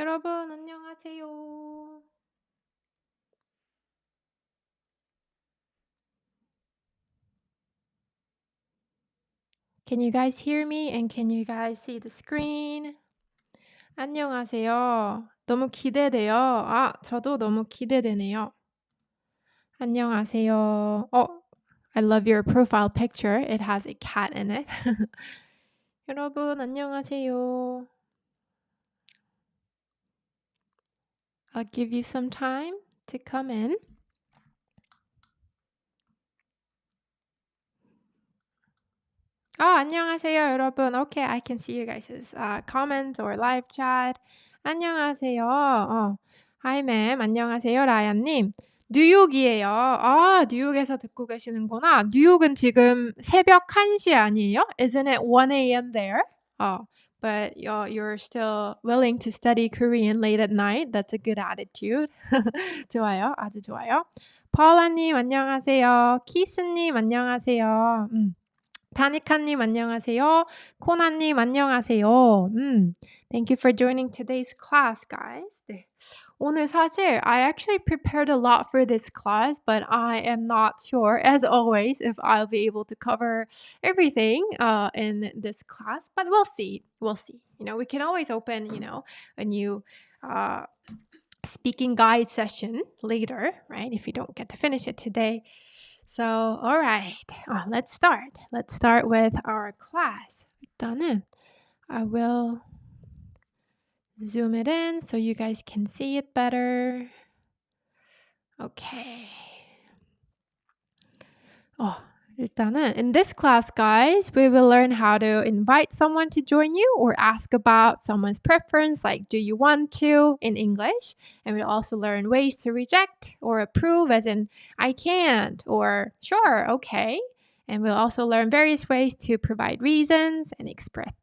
여러분, 안녕하세요. Can you guys hear me and can you guys see the screen? 안녕하세요. 너무 기대돼요. 저도 너무 기대되네요. 안녕하세요. I love your profile picture. It has a cat in it. 여러분, 안녕하세요. I'll give you some time to come in. 안녕하세요, 여러분. Okay, I can see you guys' comments or live chat. 안녕하세요. Hi, ma'am. 안녕하세요, 라얀님. 뉴욕이에요. 뉴욕에서 듣고 계시는구나. 뉴욕은 지금 새벽 1시 아니에요? Isn't it 1 a.m. there? But you're still willing to study Korean late at night. That's a good attitude. 좋아요. 아주 좋아요. 파울라님, 안녕하세요. 키스님, 안녕하세요. 다니카님 안녕하세요. 코나님 안녕하세요. Thank you for joining today's class, guys. 네. 오늘 사실 I actually prepared a lot for this class, but I am not sure, as always, if I'll be able to cover everything in this class. But we'll see. We'll see. We can always open, a new speaking guide session later, right? If you don't get to finish it today. So, all right, let's start. Let's start with our class. 일단은 I will zoom it in so you guys can see it better. Okay. 일단은 in this class, guys, we will learn how to invite someone to join you or ask about someone's preference, like do you want to in English. And we'll also learn ways to reject or approve, as in I can't or sure, okay. And we'll also learn various ways to provide reasons and express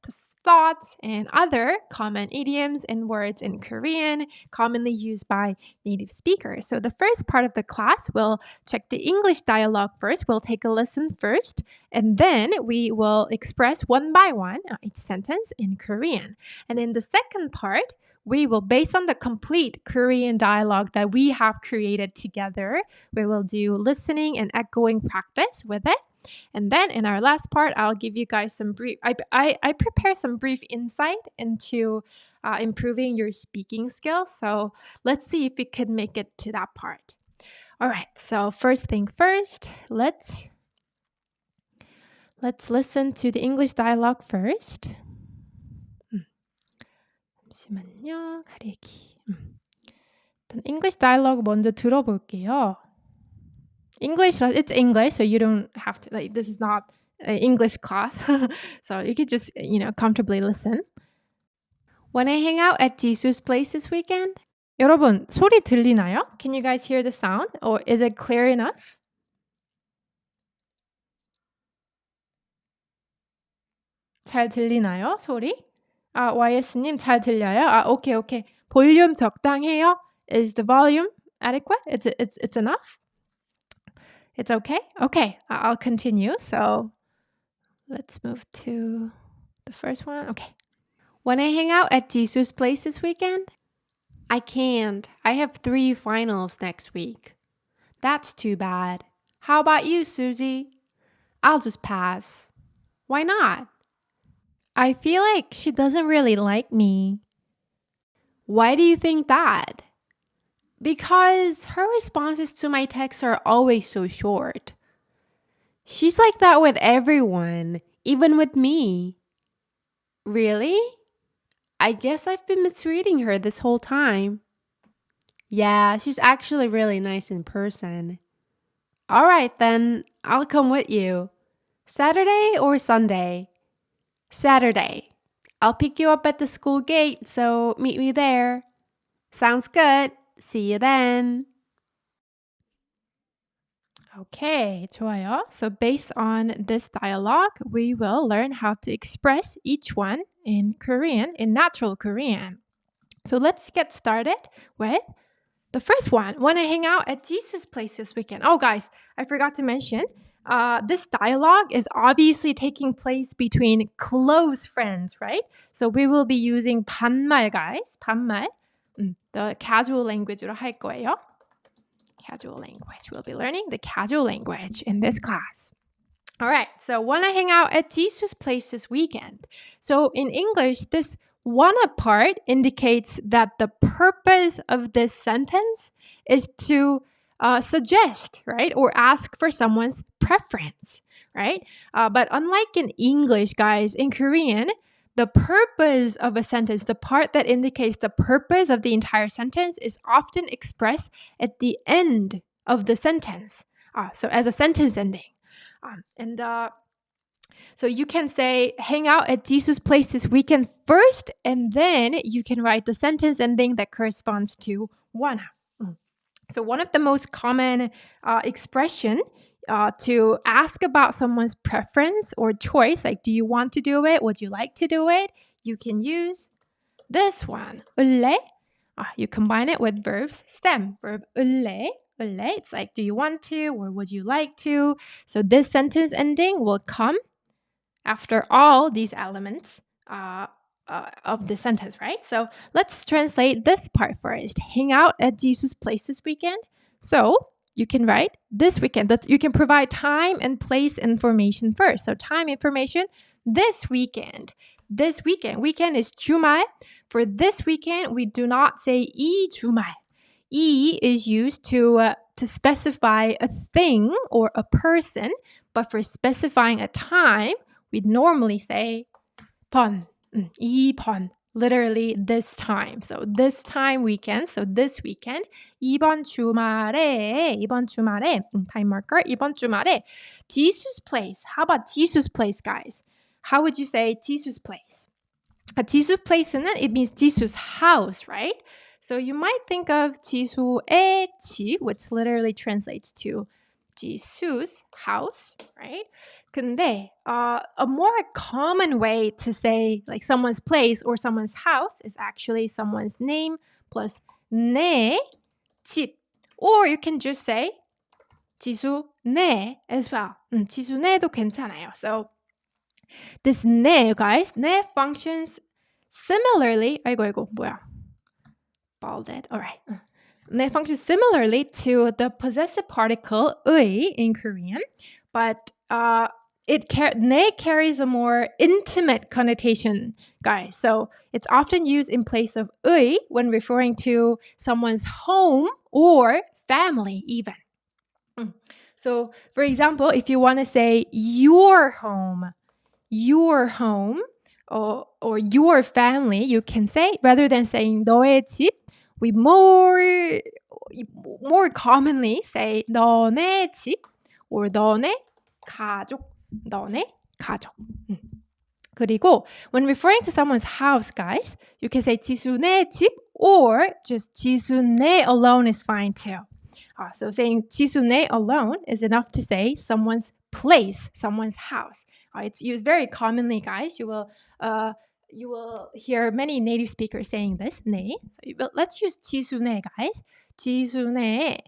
thoughts and other common idioms and words in Korean commonly used by native speakers. So the first part of the class, we'll check the English dialogue first. We'll take a listen first, and then we will express one by one each sentence in Korean. And in the second part, we will, based on the complete Korean dialogue that we have created together, we will do listening and echoing practice with it. And then in our last part, I'll give you guys some brief, I prepare some brief insight into improving your speaking skills. So let's see if we could make it to that part. All right, so first thing first, let's listen to the English dialogue first. 잠시만요, 가리기. 일단 English dialogue 먼저 들어볼게요. It's English, so you don't have to, this is not an English class. So you could just, comfortably listen. Wanna hang out at Jisu's place this weekend? 여러분, 소리 들리나요? Can you guys hear the sound? Or is it clear enough? 잘 들리나요, 소리? YS님 잘 들려요? 오케이. 볼륨 적당해요? Is the volume adequate? It's enough? It's okay? Okay, I'll continue. So let's move to the first one. Okay. Wanna hang out at Jisu's place this weekend? I can't. I have 3 finals next week. That's too bad. How about you, Susie? I'll just pass. Why not? I feel like she doesn't really like me. Why do you think that? Because her responses to my texts are always so short. She's like that with everyone, even with me. Really? I guess I've been misreading her this whole time. Yeah, she's actually really nice in person. All right, then. I'll come with you. Saturday or Sunday? Saturday. I'll pick you up at the school gate, so meet me there. Sounds good. See you then. Okay, 좋아요. So based on this dialogue, we will learn how to express each one in Korean, in natural Korean. So let's get started with the first one. Want to hang out at Jisu's place this weekend? Oh, guys, I forgot to mention, this dialogue is obviously taking place between close friends, right? So we will be using 반말, guys. 반말. The casual language로 할 거예요. Casual language. We'll be learning the casual language in this class. All right, so wanna hang out at Jisu's place this weekend. So in English, this wanna part indicates that the purpose of this sentence is to suggest, right? Or ask for someone's preference, right? But unlike in English, guys, in Korean, the purpose of a sentence, the part that indicates the purpose of the entire sentence is often expressed at the end of the sentence. So as a sentence ending. So you can say, hang out at Jisu's place this weekend first, and then you can write the sentence ending that corresponds to wanna. So one of the most common expression to ask about someone's preference or choice, like do you want to do it? Would you like to do it? You can use this one, 을래. You combine it with verbs stem, verb 을래. It's like, do you want to or would you like to? So this sentence ending will come after all these elements of the sentence, right? So let's translate this part first. Hang out at Jisu's place this weekend. So you can write this weekend. You can provide time and place information first. So time information, this weekend. This weekend. Weekend is 주말. For this weekend, we do not say 이 주말. 이 is used to specify a thing or a person, but for specifying a time, we'd normally say 번, 이 번, literally this time. So this time weekend, so this weekend, 이번 주말에, time marker, 이번 주말에, Jisu's place. How about Jisu's place, guys? How would you say Jisu's place? Jisu's place, it means Jisu's house, right? So you might think of 지수의 집, which literally translates to Jisu's house, right? 근데 a more common way to say like someone's place or someone's house is actually someone's name plus 내 집. Or you can just say 지수네 as well. 지수네도 괜찮아요. So this 네, guys, 네 functions similarly. 아이고, 뭐야. Balded. All right. They function similarly to the possessive particle 의 in Korean, but 내 carries a more intimate connotation, guys. So it's often used in place of 의 when referring to someone's home or family even. So for example, if you want to say your home, or your family, you can say, rather than saying 너의 집, we more commonly say 너네 집 or 너네 가족. 그리고 when referring to someone's house, guys, you can say 지수네 집 or just 지수네 alone is fine too. So saying 지수네 alone is enough to say someone's place, someone's house. It's used very commonly, guys. You will hear many native speakers saying this, 네. So let's use 지수네, guys. 지수네.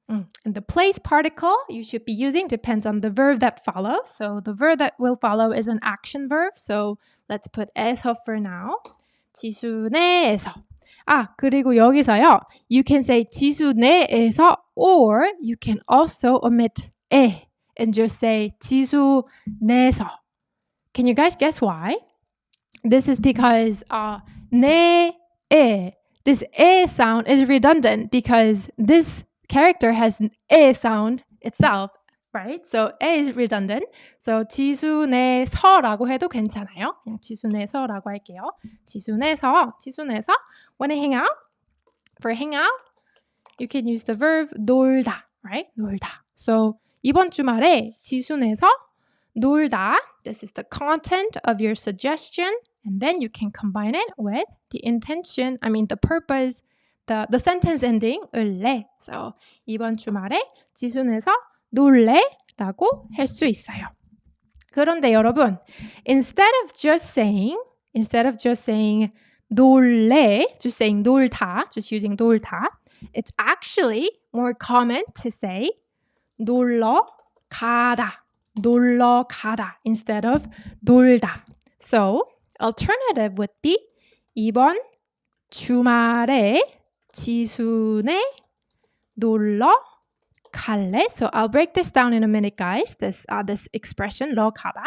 And the place particle you should be using depends on the verb that follows. So the verb that will follow is an action verb. So let's put 에서 for now. 지수네에서. 그리고 여기서요. You can say 지수네에서 or you can also omit 에 and just say 지수네에서. Can you guys guess why? This is because 네, 에. This 에 sound is redundant because this character has 에 sound itself, right? So 에 is redundant. So 지수네서라고 해도 괜찮아요. 그냥 지수네서라고 할게요. 지수네서. Wanna hang out? For hang out, you can use the verb 놀다, right? 놀다. So 이번 주말에 지수네서 놀다. This is the content of your suggestion, and then you can combine it with the the purpose, the sentence ending 을래. So 이번 주말에 지수네서 놀래라고 할 수 있어요. 그런데 여러분, instead of just saying 놀래, just saying 놀다, just using 놀다, it's actually more common to say 놀러 가다 instead of 놀다. So alternative would be 2번 주말에 지순에 놀러 갈래? So I'll break this down in a minute, guys. This expression, 러 가다.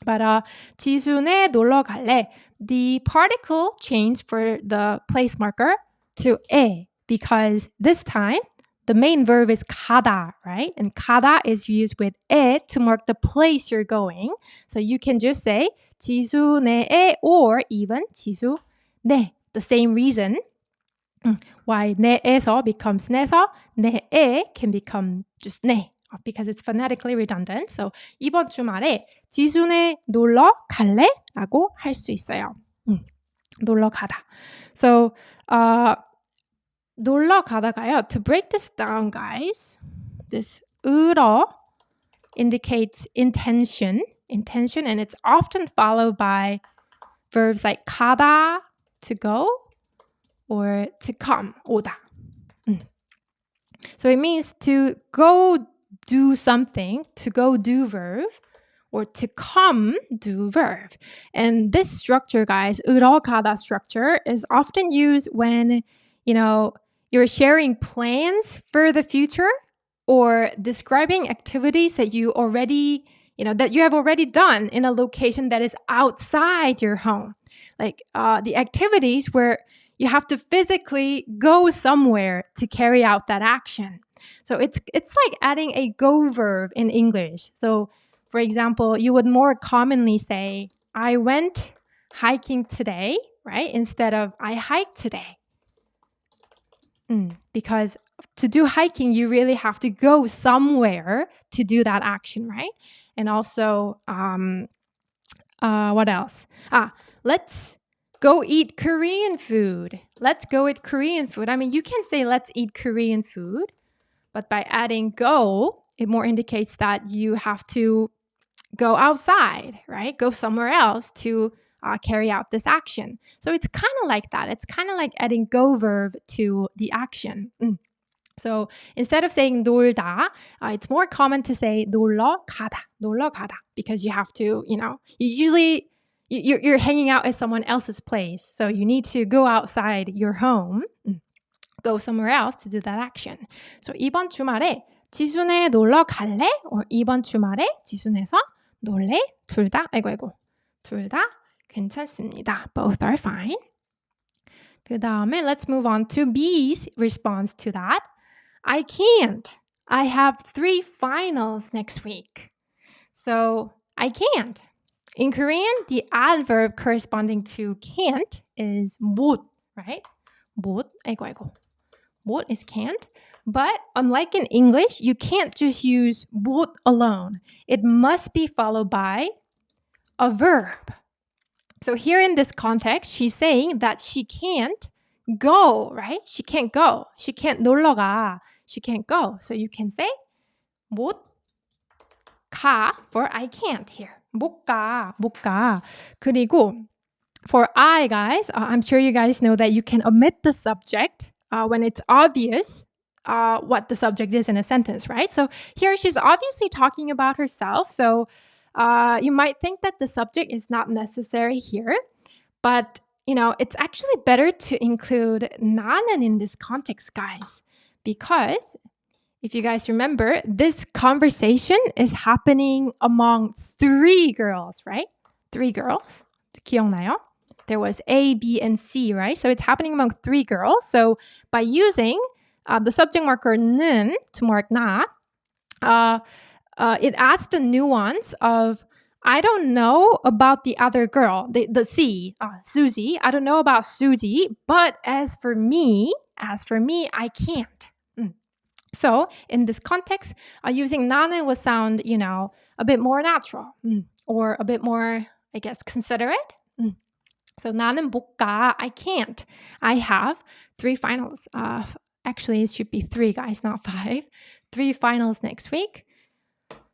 But 지순에 놀러 갈래. The particle changed for the place marker to 에 because this time the main verb is 가다, right? And 가다 is used with 에 to mark the place you're going. So you can just say 지순에 or even 지순에. The same reason why 내에서 becomes 내서, 내에 can become just 내 because it's phonetically redundant. So 이번 주말에 지순에 놀러 갈래? 라고 할 수 있어요. 놀러 가다. So 놀러 가다가요. To break this down, guys, this 으러 indicates intention, and it's often followed by verbs like 가다, to go, or to come, 오다. So it means to go do something, to go do verb, or to come do verb. And this structure, guys, 으러 가다 structure is often used when, you're sharing plans for the future or describing activities that you already, that you have already done in a location that is outside your home. Like the activities where you have to physically go somewhere to carry out that action. So it's like adding a go verb in English. So for example, you would more commonly say, I went hiking today, right? Instead of I hiked today. Because to do hiking, you really have to go somewhere to do that action, right? And also, what else? Let's go eat Korean food. Let's go eat Korean food. I mean, you can say let's eat Korean food, but by adding go, it more indicates that you have to go outside, right? Go somewhere else to carry out this action. So it's kind of like that. It's kind of like adding go verb to the action. So instead of saying 놀다, it's more common to say 놀러 가다, because you have to, you're hanging out at someone else's place. So you need to go outside your home, go somewhere else to do that action. So 이번 주말에 지순에 놀러 갈래? Or 이번 주말에 지순에서 놀래? 둘 다 괜찮습니다. Both are fine. 그 다음에 let's move on to B's response to that. I can't. I have 3 finals next week. So I can't. In Korean, the adverb corresponding to can't is 못, right? 못, 못 is can't. But unlike in English, you can't just use 못 alone. It must be followed by a verb. So here in this context, she's saying that she can't go, right? She can't go. She can't 놀러 가. She can't go. So you can say 못 가 for I can't here. 못 가. 그리고 for I, guys, I'm sure you guys know that you can omit the subject when it's obvious what the subject is in a sentence, right? So here she's obviously talking about herself. So you might think that the subject is not necessary here, but it's actually better to include 나는 in this context, guys, because if you guys remember, this conversation is happening among 3 girls, right? 3 girls. 기억나요? There was A, B, and C, right? So it's happening among 3 girls. So by using the subject marker 는 to mark 나, it adds the nuance of I don't know about the other girl, the C, Susie. I don't know about Susie, but as for me, I can't. So in this context, using 나는 would sound, a bit more natural or a bit more, I guess, considerate. So 나는 못 가, I can't. I have 3 finals. Actually, it should be 3, guys, not 5. 3 finals next week.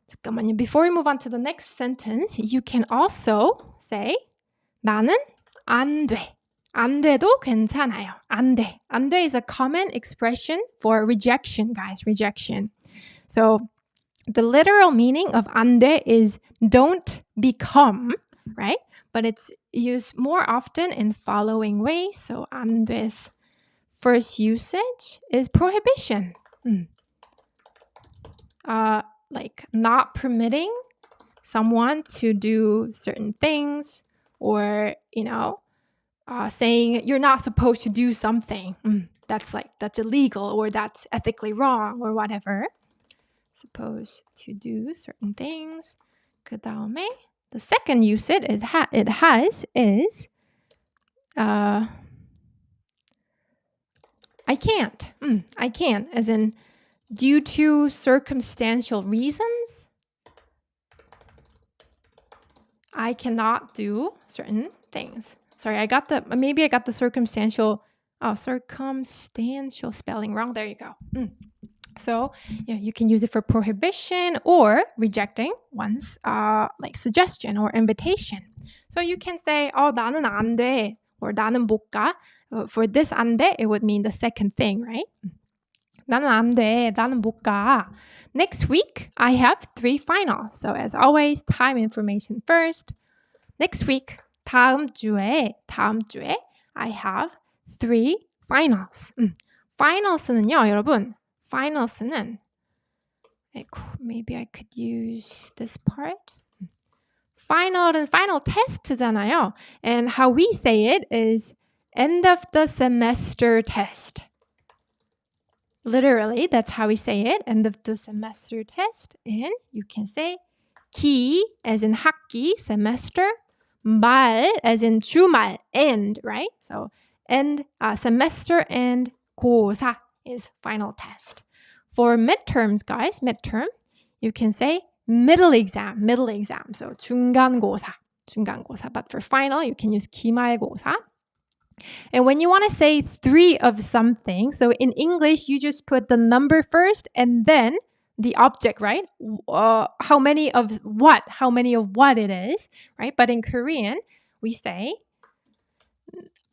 잠깐만요. Before we move on to the next sentence, you can also say 나는 안 돼. 안 돼도 괜찮아요. 안 돼. 안 돼 is a common expression for rejection, guys. Rejection. So the literal meaning of 안 돼 is don't become, right? but it's used more often in following ways. So 안 돼's first usage is prohibition. Like not permitting someone to do certain things, or saying you're not supposed to do something. That's illegal, or that's ethically wrong, or whatever. Supposed to do certain things. 그 다음에 the second usage it has is I can't. I can't, as in due to circumstantial reasons, I cannot do certain things. Sorry, maybe I got the circumstantial spelling wrong. There you go. So you can use it for prohibition or rejecting one's like suggestion or invitation. So you can say, 나는 안 돼, or 나는 못 가. For this 안 돼, it would mean the second thing, right? 나는 안 돼, 나는 못 가. Next week, I have 3 finals. So as always, time information first. Next week, 다음 주에 I have 3 finals. Finals는요, 여러분. Finals는 maybe I could use this part. Final은 final test잖아요. And how we say it is end of the semester test. Literally, that's how we say it, end of the semester test. And you can say 기 as in 학기, semester, 말 as in 주말, end, right? So end, semester and 고사 is final test. For midterms, guys, midterm, you can say middle exam. So 중간고사. But for final, you can use 기말고사. And when you want to say 3 of something, so in English, you just put the number first and then the object, right? How many of what it is, right? But in Korean, we say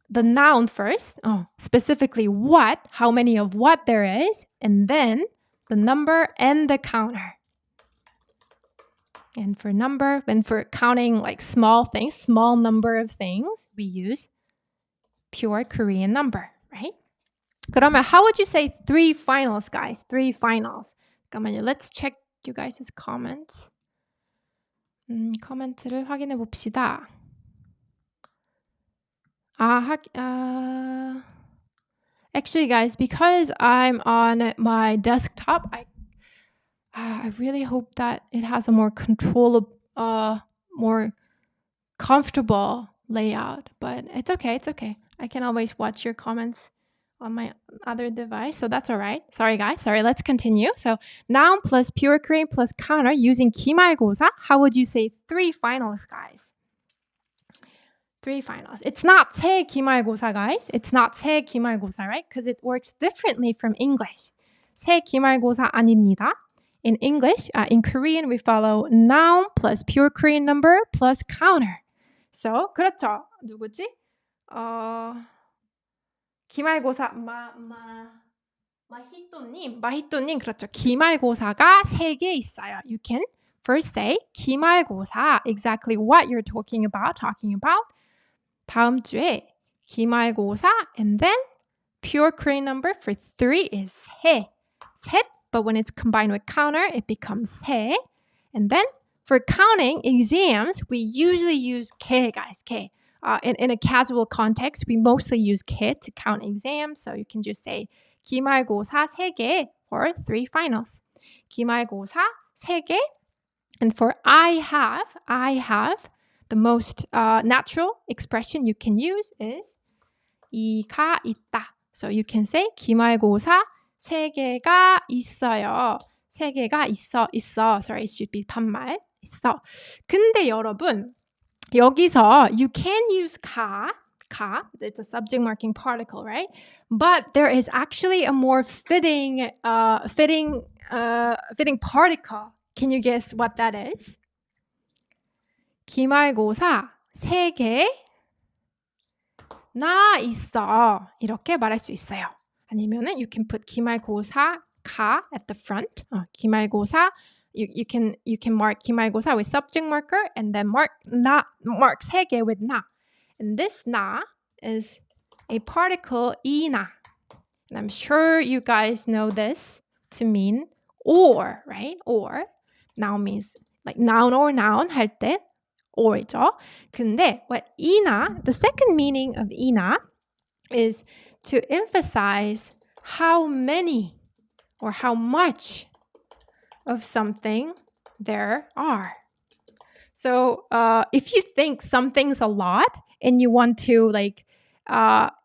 the noun first, specifically what, how many of what there is, and then the number and the counter. And for counting like small things, small number of things, we use pure Korean number, right? 그러면 how would you say 3 finals, guys? 3 finals. 잠깐만요. Let's check you guys' comments. 코멘트를 확인해 봅시다. Actually, guys, because I'm on my desktop, I really hope that it has a more controllable, more comfortable layout. But it's okay. I can always watch your comments on my other device, so that's all right. Sorry, guys. Let's continue. So noun plus pure Korean plus counter using 기말고사. How would you say 3 finals, guys? 3 finals. It's not 새 기말고사, guys. It's not 새 기말고사, right? Because it works differently from English. 새 기말고사 아닙니다. In English, in Korean, we follow noun plus pure Korean number plus counter. So, 그렇죠. 누구지? 기말고사 마히또님 그렇죠. 기말고사가 3개 있어요. You can first say 기말고사, exactly what you're talking about. 다음 주에 기말고사, and then pure Korean number for 3 is 셋, but when it's combined with counter, it becomes 세. And then for counting exams, we usually use 개, guys, 개. In a casual context, we mostly use 개 to count exams. So you can just say 기말고사 3개 for 3 finals. 기말고사 3개. And for I have, the most natural expression you can use is 이가 있다. So you can say 기말고사 3개가 있어요. 3개가 있어. Sorry, it should be 반말. 있어. 근데 여러분, 여기서 you can use 가. It's a subject marking particle, right? But there is actually a more fitting particle. Can you guess what that is? 기말고사 3개 나 있어. 이렇게 말할 수 있어요. 아니면은 you can put 기말고사 가 at the front. 기말고사 you can mark 기말고사 with subject marker and then mark 3개 with 나. And this 나 is a particle 이나. And I'm sure you guys know this to mean or, right? Or. Now means like noun or noun 할 때 or이죠. 근데 what 이나, the second meaning of 이나 is to emphasize how many or how much of something there are. So if you think something's a lot and you want to like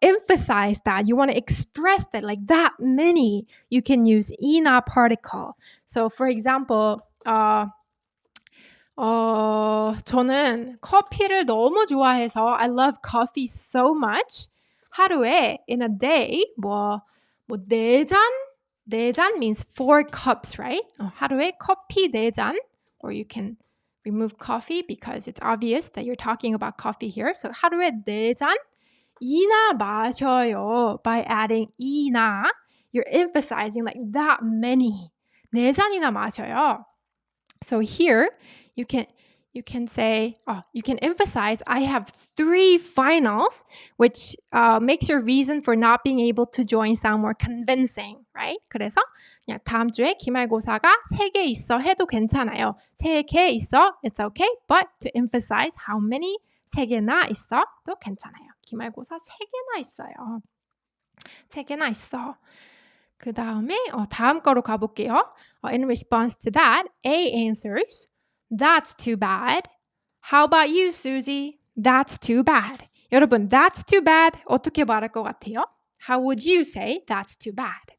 emphasize that, you want to express that like that many, you can use 이나 particle. So for example, 저는 커피를 너무 좋아해서 I love coffee so much. 하루에 in a day 네 잔 means 4 cups, right? 하루에 커피 4잔, or you can remove coffee because it's obvious that you're talking about coffee here. So 하루에 4잔 이나 마셔요. By adding 이나, you're emphasizing like that many. 4잔이나 마셔요. So here you can say, you can emphasize, I have 3 finals, which makes your reason for not being able to join sound more convincing, right? 그래서 그냥 다음 주에 기말고사가 3개 있어 해도 괜찮아요. 3개 있어, it's okay. But to emphasize how many 3개나 있어도 괜찮아요. 기말고사 3개나 있어요. 3개나 있어. 그 다음에 다음 거로 가볼게요. In response to that, A answers, that's too bad. How about you, Susie? That's too bad. 여러분, that's too bad 어떻게 말할 것 같아요? How would you say that's too bad?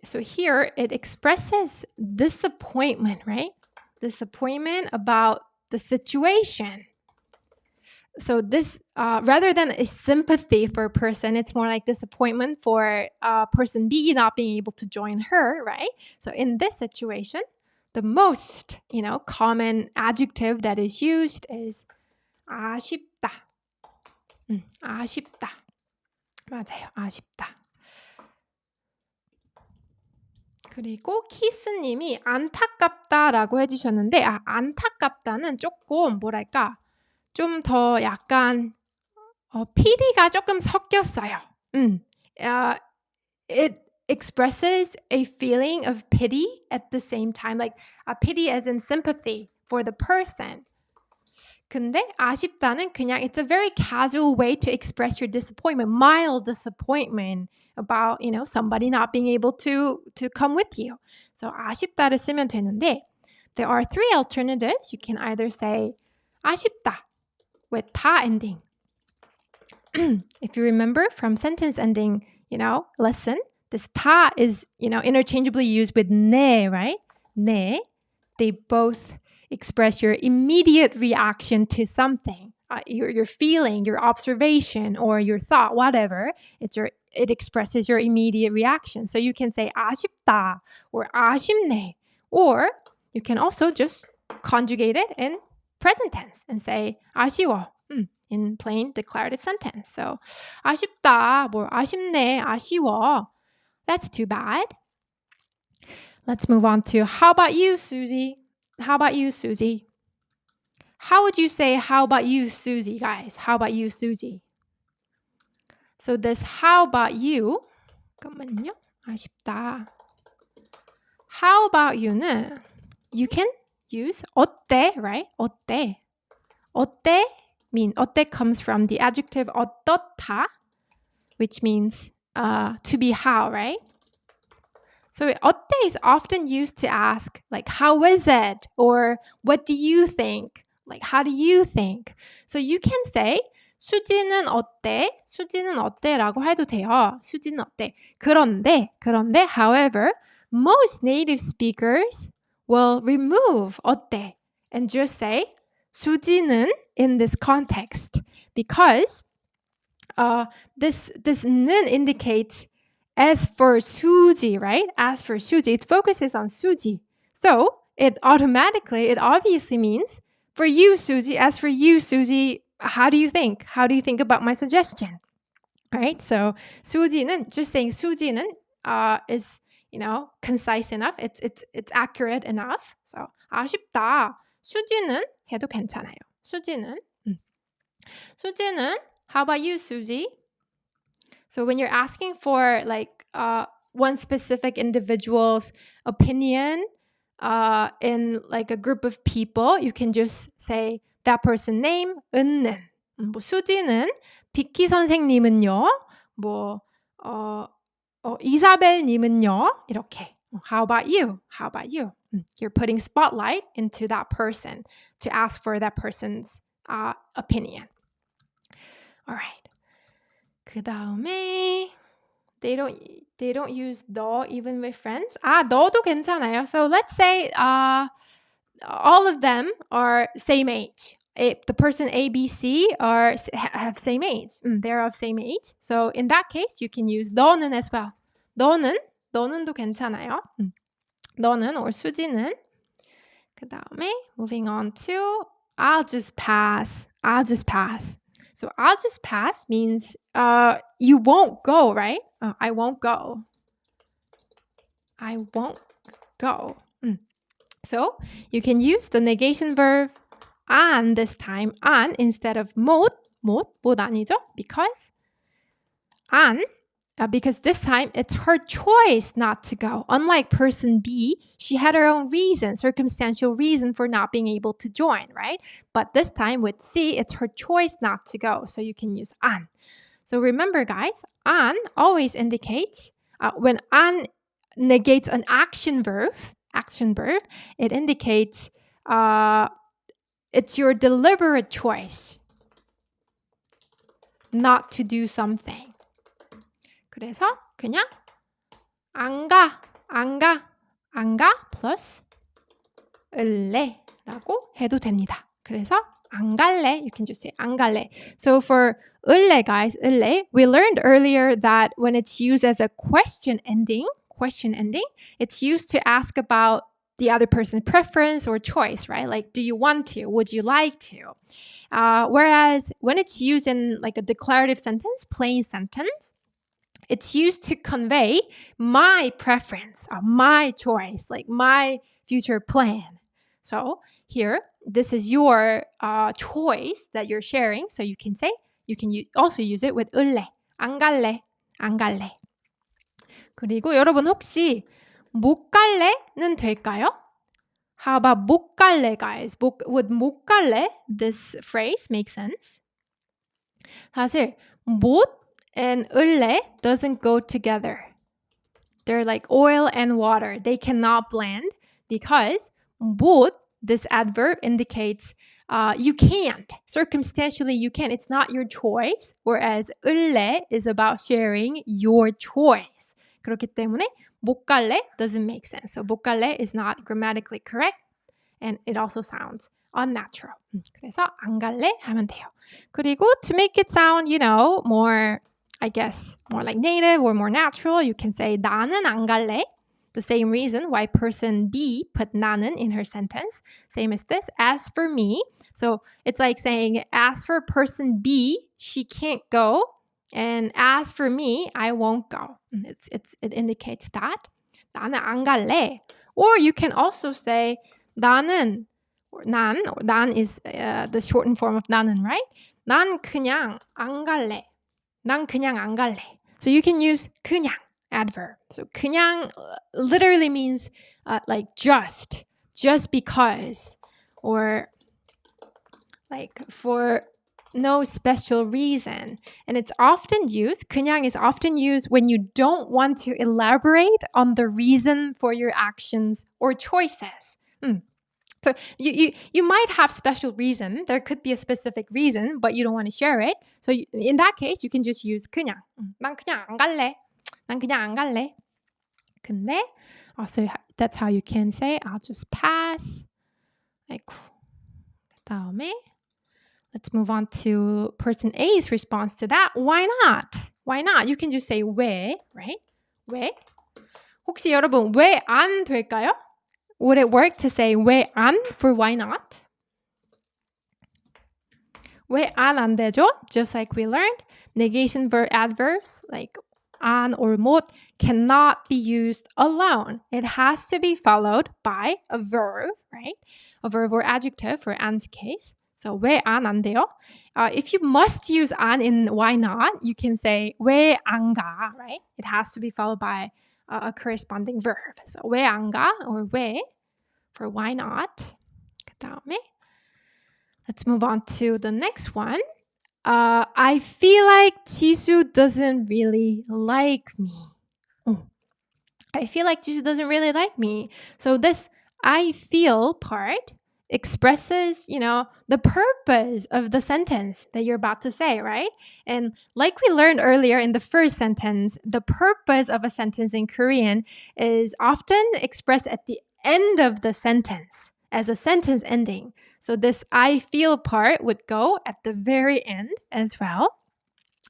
So here it expresses disappointment, right? Disappointment about the situation. So this, rather than a sympathy for a person, it's more like disappointment for person B not being able to join her, right? So in this situation, the most, common adjective that is used is 아쉽다. 아쉽다. 맞아요. 아쉽다. 그리고 키스님이 안타깝다라고 해주셨는데, 안타깝다는 조금 뭐랄까, 좀 더 약간 피디가 조금 섞였어요. It expresses a feeling of pity at the same time, like pity as in sympathy for the person. 근데 아쉽다는 그냥 it's a very casual way to express your disappointment, mild disappointment about, somebody not being able to come with you. So 아쉽다를 쓰면 되는데 there are 3 alternatives. You can either say 아쉽다 with 다 ending. If you remember from sentence ending, lesson, this 다 is, interchangeably used with 네, right? 네. They both express your immediate reaction to something, your feeling, your observation, or your thought, whatever. It expresses your immediate reaction. So you can say 아쉽다 or 아쉽네, or you can also just conjugate it in present tense and say 아쉬워 in plain declarative sentence. So 아쉽다, 아쉽네, 아쉬워. That's too bad. Let's move on to how about you, Susie? How about you, Susie? How would you say how about you, Susie, guys? How about you, Susie? So this how about you, 잠깐만요. 아쉽다. How about you는 you can use 어때, right? 어때. 어때 어때 comes from the adjective 어떻다, which means to be how, right? So 어때 is often used to ask, like, how is it? Or what do you think? Like, how do you think? So you can say 수지는 어때? 수지는 어때? 라고 해도 돼요. 수지는 어때? 그런데, however, most native speakers will remove 어때 and just say 수지는 in this context because this 는 indicates as for Suji, right? As for Suji, it focuses on Suji. So it obviously means for you, Suji. As for you, Suji, how do you think? How do you think about my suggestion? All right. So 수지는, just saying 수지는 is, concise enough. It's accurate enough. So 아쉽다. 수지는 해도 괜찮아요. 수지는. 수지는. How about you, Suji? So when you're asking for like one specific individual's opinion in like a group of people, you can just say that person name, 은는. 뭐 수지는, 비키 선생님은요, 뭐 이사벨님은요, 이렇게. How about you? How about you? You're putting spotlight into that person to ask for that person's opinion. All right. 그 다음에 they don't use 너 even with friends. 너도 괜찮아요. So let's say all of them are same age. The person A, B, C have same age. They're of same age. So in that case, you can use 너는 as well. 너는도 괜찮아요. 너는 or 수지는. 그 다음에 moving on to I'll just pass. So I'll just pass means you won't go, right? I won't go. So you can use the negation verb 안 this time, 안 instead of 못 아니죠? Because this time it's her choice not to go. Unlike person B, she had her own reason, circumstantial reason for not being able to join, right? But this time with C, it's her choice not to go. So you can use 안. So remember, guys, 안 always indicates, when 안 negates an action verb, it indicates it's your deliberate choice not to do something. 그래서 그냥 안 가 plus 을래라고 해도 됩니다. 그래서 안 갈래, you can just say 안 갈래. So for 을래, guys, 을래, we learned earlier that when it's used as a question ending, it's used to ask about the other person's preference or choice, right? Like, do you want to? Would you like to? Whereas when it's used in like a declarative sentence, plain sentence, it's used to convey my preference, my choice, like my future plan. So here, this is your choice that you're sharing. So you can also use it with 을래, 안 갈래. 그리고 여러분 혹시 못 갈래는 될까요? How about 못 갈래, guys? Would 못 갈래, this phrase make sense? 사실 못 and 을래 doesn't go together. They're like oil and water. They cannot blend because 못, this adverb indicates you can't. Circumstantially, you can. It's not your choice. Whereas 을래 is about sharing your choice. 그렇기 때문에 못 갈래 doesn't make sense. So 못 갈래 is not grammatically correct and it also sounds unnatural. 그래서 안 갈래 하면 돼요. 그리고 to make it sound, more, I guess, more like native or more natural, you can say 나는 안 갈래. The same reason why person B put 나는 in her sentence. Same as this, as for me. So it's like saying, as for person B, she can't go. And as for me, I won't go. It indicates that. 나는 안 갈래. Or you can also say 나는, 난 is the shortened form of 나는, right? 난 그냥 안 갈래. So you can use 그냥 adverb. So 그냥 literally means like just because, or like for no special reason. And it's often used, 그냥 is often used when you don't want to elaborate on the reason for your actions or choices. So you might have special reason. There could be a specific reason, but you don't want to share it. So in that case, you can just use 그냥. 난 그냥 안 갈래. 근데 also that's how you can say I'll just pass. 아이고. 그다음에 let's move on to person A's response to that. Why not? You can just say 왜, right? 왜? 혹시 여러분 왜 안 될까요? Would it work to say 왜 안 for why not? 왜 안 되죠? Just like we learned, negation verb adverbs like an or 못 cannot be used alone. It has to be followed by a verb, right? A verb or adjective for an's case. So 왜 안 돼요? If you must use an in why not, you can say 왜 안 가, right? It has to be followed by a corresponding verb. So 왜 안 가 or 왜 for why not. 그다음에 let's move on to the next one. I feel like 지수 doesn't really like me. I feel like Jisoo doesn't really like me. So this I feel part expresses, the purpose of the sentence that you're about to say, right? And like we learned earlier in the first sentence, the purpose of a sentence in Korean is often expressed at the end of the sentence as a sentence ending. So this I feel part would go at the very end as well.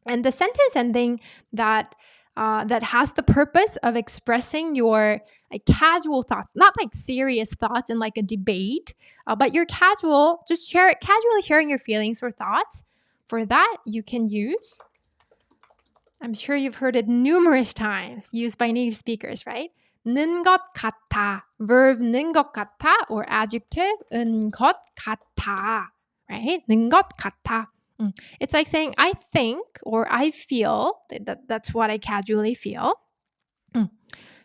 And the sentence ending that has the purpose of expressing your casual thoughts, not like serious thoughts in like a debate, but your casually sharing your feelings or thoughts. For that, you can use, I'm sure you've heard it numerous times, used by native speakers, right? 는 것 같아, verb 는 것 같아, or adjective 은 것 같아, right? 는 것 같아. It's like saying I think or I feel. That's what I casually feel.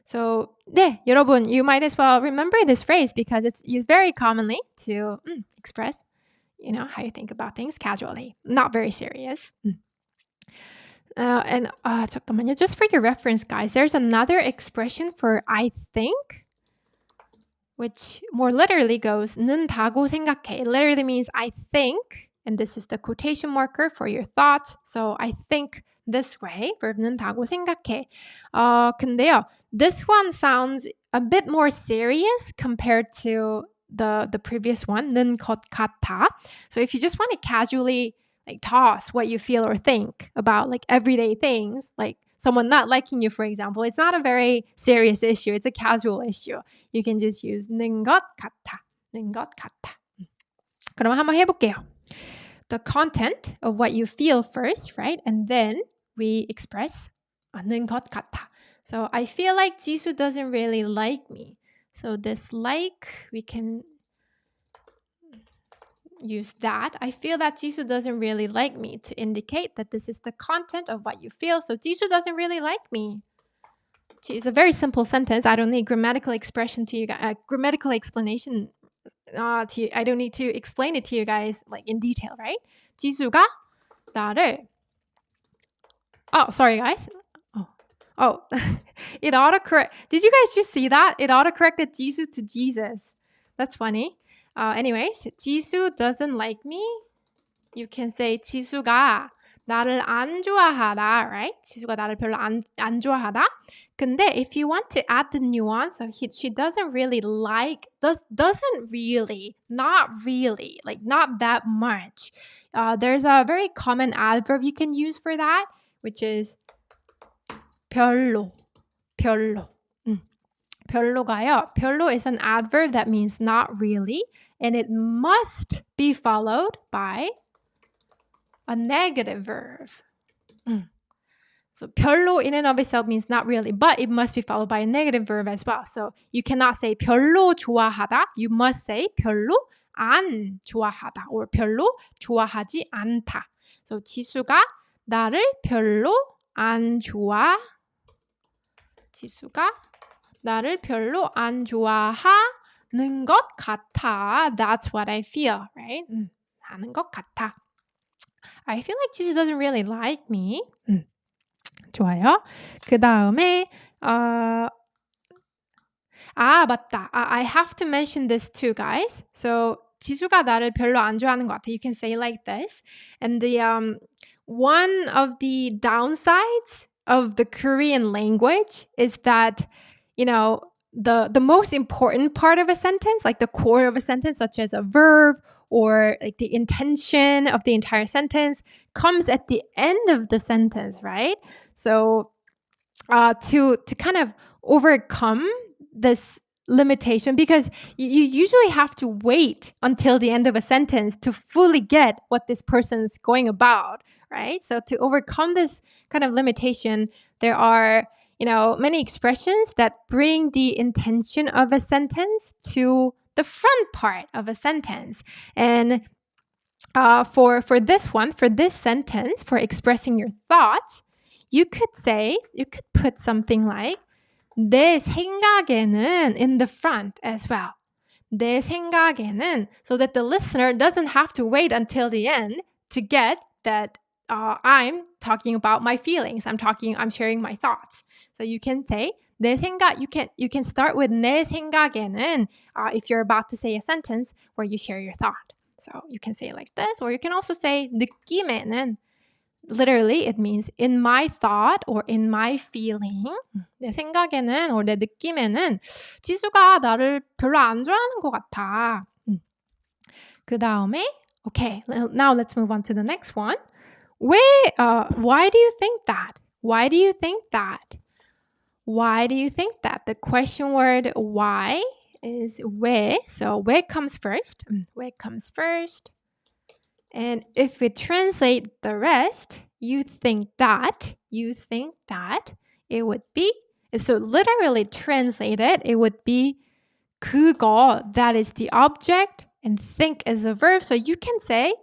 So, 네, 여러분, you might as well remember this phrase because it's used very commonly to express, how you think about things casually, not very serious. And 잠깐만요, just for your reference, guys, there's another expression for I think, which more literally goes 는다고 생각해. It literally means I think. And this is the quotation marker for your thoughts. So I think this way. verb 는다고 생각해. 근데요, this one sounds a bit more serious compared to the previous one, 는 것 같아. So if you just want to casually toss what you feel or think about everyday things, like someone not liking you, for example, it's not a very serious issue. It's a casual issue. You can just use 는 것 같아. 는 것 같아. 그럼 한번 해볼게요. The content of what you feel first, right? And then we express 는 것 같아. So I feel like Jisoo doesn't really like me. So this like, we can use that. I feel that Jisoo doesn't really like me to indicate that this is the content of what you feel. So Jisoo doesn't really like me. It's a very simple sentence. I don't need grammatical expression to you guys, grammatical explanation. I don't need to explain it to you guys in detail, right? 지수가 나를 sorry guys. Oh, it autocorrect. Did you guys just see that? It autocorrected Jisoo to Jesus. That's funny. Anyways, Jisoo doesn't like me. You can say 지수가 나를 안 좋아하다, right? 지수가 나를 별로 안 좋아하다. 근데 if you want to add the nuance of she doesn't really like, doesn't really, not really, not that much. There's a very common adverb you can use for that, which is 별로. 별로가요. 별로 is an adverb that means not really, and it must be followed by a negative verb. So 별로 in and of itself means not really, but it must be followed by a negative verb as well. So you cannot say 별로 좋아하다. You must say 별로 안 좋아하다 or 별로 좋아하지 않다. So 지수가 나를 별로 안 좋아. 지수가 나를 별로 안 좋아하는 것 같아. That's what I feel, right? 하는 것 같아. I feel like Jisoo doesn't really like me. 좋아요. 그 다음에 맞다. I have to mention this too, guys. So 지수가 나를 별로 안 좋아하는 것 같아. You can say it like this. And the one of the downsides of the Korean language is that, the most important part of a sentence, like the core of a sentence, such as a verb or the intention of the entire sentence, comes at the end of the sentence, right? So to kind of overcome this limitation, because you usually have to wait until the end of a sentence to fully get what this person's going about, right? So to overcome this kind of limitation, there are, many expressions that bring the intention of a sentence to the front part of a sentence. And for this sentence, for expressing your thoughts, you could put something like 내 생각에는 in the front as well. 내 생각에는, so that the listener doesn't have to wait until the end to get that I'm talking about my feelings. I'm sharing my thoughts. So you can say 내 생각. You can start with 내 생각에는 if you're about to say a sentence where you share your thought. So you can say it like this, or you can also say 느낌에는. Literally, it means in my thought or in my feeling. 내 생각에는 or 내 느낌에는 지수가 나를 별로 안 좋아하는 것 같아. 그 다음에, okay, now let's move on to the next one. Why do you think that? Why do you think that? Why do you think that? The question word why is 왜. So 왜 comes first. 왜 comes first. And if we translate the rest, you think that, it would be, so literally translated, it would be 그거, that is the object, and think is a verb. So you can say,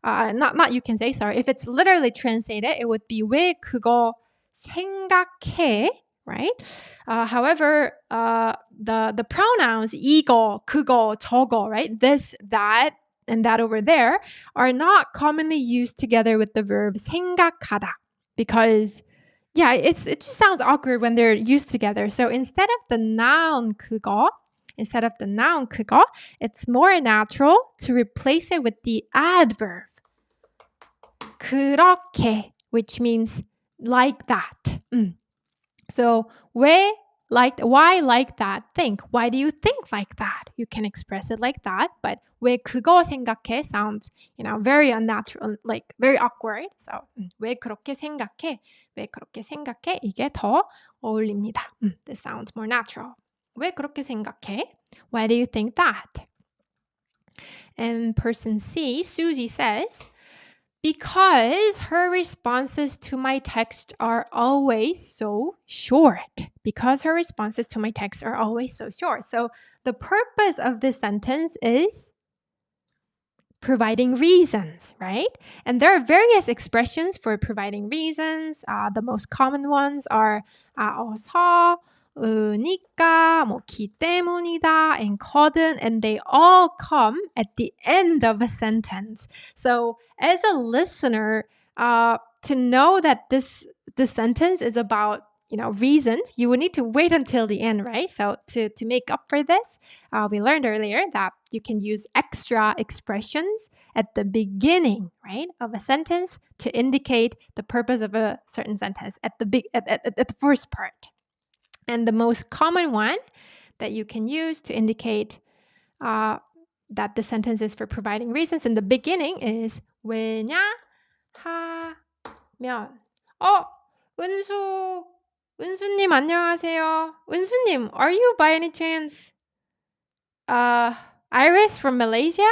if it's literally translated, it would be 왜 그거 생각해, right? However, the pronouns 이거, 그거, 저거, right? This, that, and that over there are not commonly used together with the verb 생각하다, because it just sounds awkward when they're used together. So instead of the noun 그거, it's more natural to replace it with the adverb 그렇게, which means like that. So why like that? Think. Why do you think like that? You can express it like that, but 왜 그거 생각해 sounds, very unnatural, like very awkward. So 왜 그렇게 생각해? 이게 더 어울립니다. This sounds more natural. 왜 그렇게 생각해? Why do you think that? And person C, Susie says, because her responses to my text are always so short. So the purpose of this sentence is providing reasons, right? And there are various expressions for providing reasons. The most common ones are 어서, 으니까, 기 때문이다, and couldn't, and they all come at the end of a sentence. So as a listener, to know that this sentence is about reasons, you would need to wait until the end, right? So to make up for this, we learned earlier that you can use extra expressions at the beginning, right, of a sentence to indicate the purpose of a certain sentence at the first part. And the most common one that you can use to indicate that the sentence is for providing reasons in the beginning is 왜냐하면. 은수님 안녕하세요. 은수님, are you by any chance Iris from Malaysia?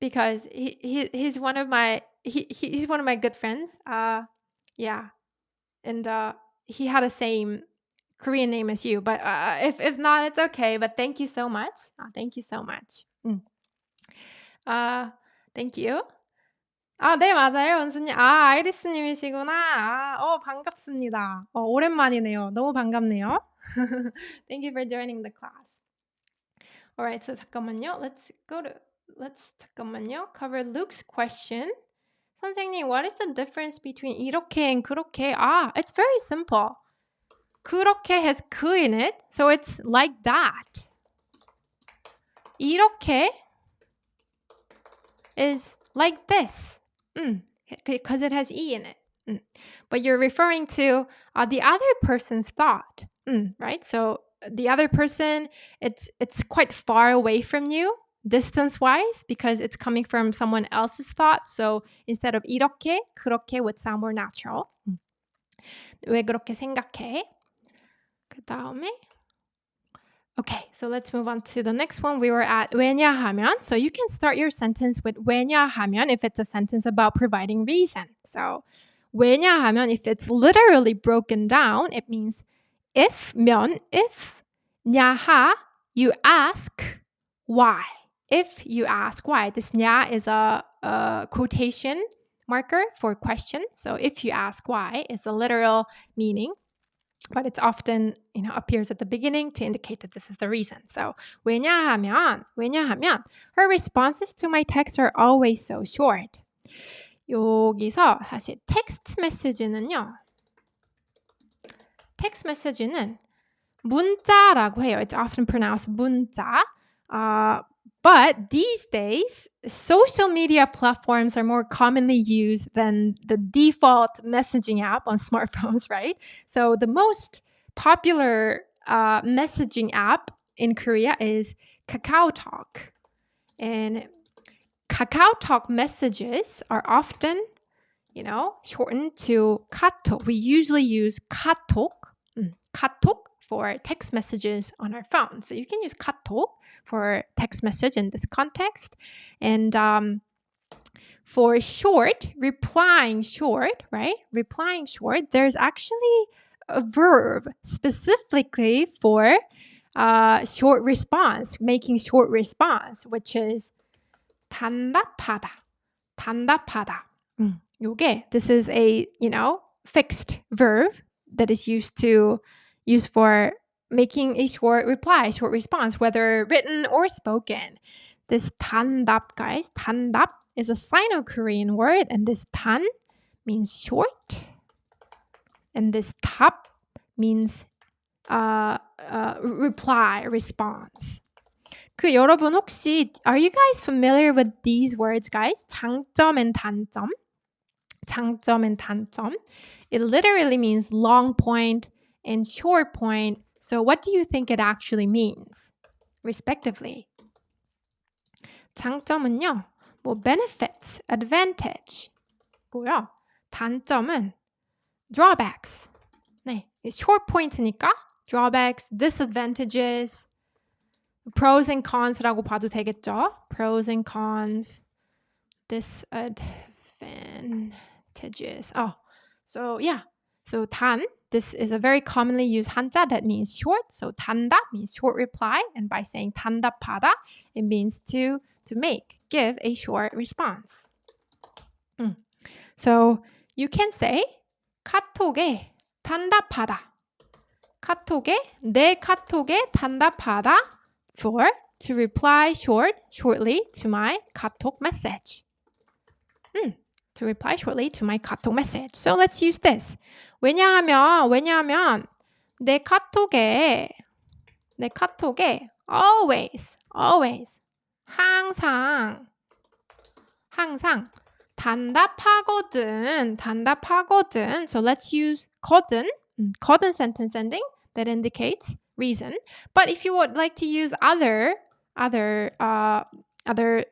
Because he's one of my he's one of my good friends. Yeah, and he had the same Korean name as you, but if not, it's okay. But thank you so much. Thank you so much. Thank you. 네, 맞아요, 은수님. 아이리스님이시구나. 반갑습니다. 오랜만이네요. 너무 반갑네요. Thank you for joining the class. Alright, so 잠깐만요. Let's cover Luke's question. 선생님, what is the difference between 이렇게 and 그렇게? It's very simple. 그렇게 has 그 in it, so it's like that. 이렇게 is like this. Because it has E in it. But you're referring to the other person's thought, right? So the other person, it's quite far away from you, distance-wise, because it's coming from someone else's thought. So instead of 이렇게, 그렇게 would sound more natural. 왜 그렇게 생각해? 그 다음에 Okay, so let's move on to the next one. We were at 왜냐하면. So you can start your sentence with 왜냐하면 if it's a sentence about providing reason. So 왜냐하면, if it's literally broken down, it means if, 냐하, you ask why. If you ask why. This 냐 is a quotation marker for question. So if you ask why is the literal meaning. But it's often, appears at the beginning to indicate that this is the reason. So 왜냐하면 her responses to my texts are always so short. 여기서 사실 text message는요. text message는 문자라고 해요. It's often pronounced 문자. But these days, social media platforms are more commonly used than the default messaging app on smartphones, right? So the most popular messaging app in Korea is KakaoTalk. And KakaoTalk messages are often, shortened to 카톡. We usually use 카톡 for text messages on our phone. So you can use 카톡 for text message in this context. And for short, replying short, right? Replying short, there's actually a verb specifically for short response, making short response, which is 단답하다. This is a, fixed verb that is used for making a short reply, short response, whether written or spoken. This 단답, guys, 단답 is a Sino-Korean word, and this 단 means short, and this 답 means reply, response. 여러분 혹시, are you guys familiar with these words, guys? 장점 and 단점. 장점 and 단점. It literally means long point and short point. So what do you think it actually means, respectively? 장점은요, benefits, advantage. 고요. 단점은 drawbacks. 네, short point니까 drawbacks, disadvantages, pros and cons라고 봐도 되겠죠? Pros and cons, disadvantages. So 단, this is a very commonly used 한자 that means short. So 단답 means short reply, and by saying 단답하다, it means to give a short response. So you can say 카톡에 단답하다. 내 카톡에 단답하다, for to reply shortly to my 카톡 message. To reply shortly to my 카톡 message. So let's use this. 왜냐하면 내 카톡에 always 항상 단답하거든. So let's use 거든 sentence ending that indicates reason. But if you would like to use other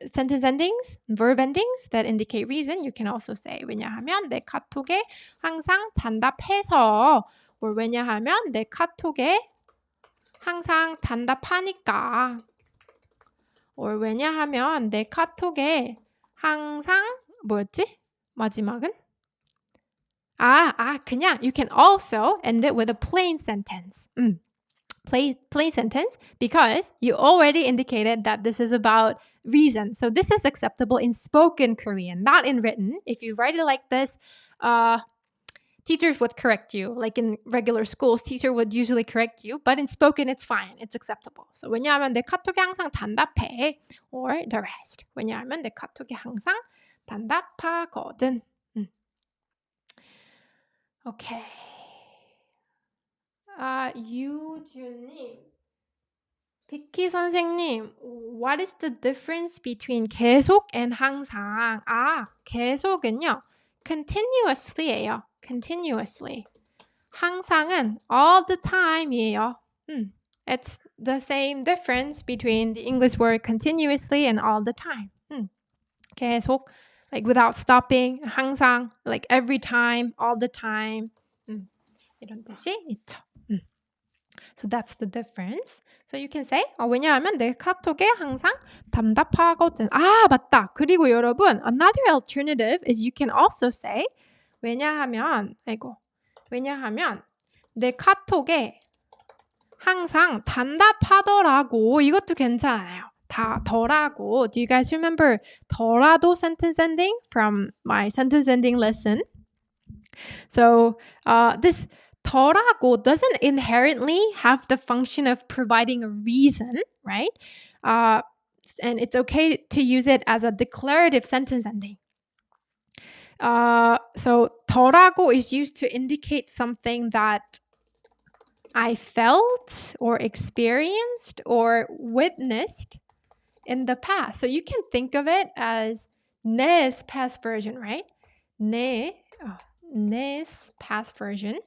sentence endings, verb endings that indicate reason, you can also say 왜냐하면 내 카톡에 항상 단답해서, or 왜냐하면 내 카톡에 항상 단답하니까, or 왜냐하면 내 카톡에 항상 마지막은? 그냥 you can also end it with a plain sentence. Plain sentence, because you already indicated that this is about reason. So this is acceptable in spoken Korean, not in written. If you write it like this, teachers would correct you. Like in regular schools, teacher would usually correct you, but in spoken, it's fine. It's acceptable. So 왜냐하면 내 카톡에 항상 단답해, or the rest. 왜냐하면 내 카톡에 항상 단답하거든. Okay. 유주님, Vicky 선생님, what is the difference between 계속 and 항상? 계속은요, continuously예요. Continuously. 항상은 all the time이에요. It's the same difference between the English word continuously and all the time. 계속, like without stopping. 항상, like every time, all the time. 이런 뜻이 있죠. So that's the difference. So you can say 왜냐하면 내 카톡에 항상 답답하거든. 맞다. 그리고 여러분, another alternative is you can also say 왜냐하면 내 카톡에 항상 답답하더라고. 이것도 괜찮아요. 더라고. Do you guys remember 더라도 sentence ending from my sentence ending lesson? So this 더라고 doesn't inherently have the function of providing a reason, right? And it's okay to use it as a declarative sentence ending. So 더라고 is used to indicate something that I felt or experienced or witnessed in the past. So you can think of it as 내's past version, right? 내's past version.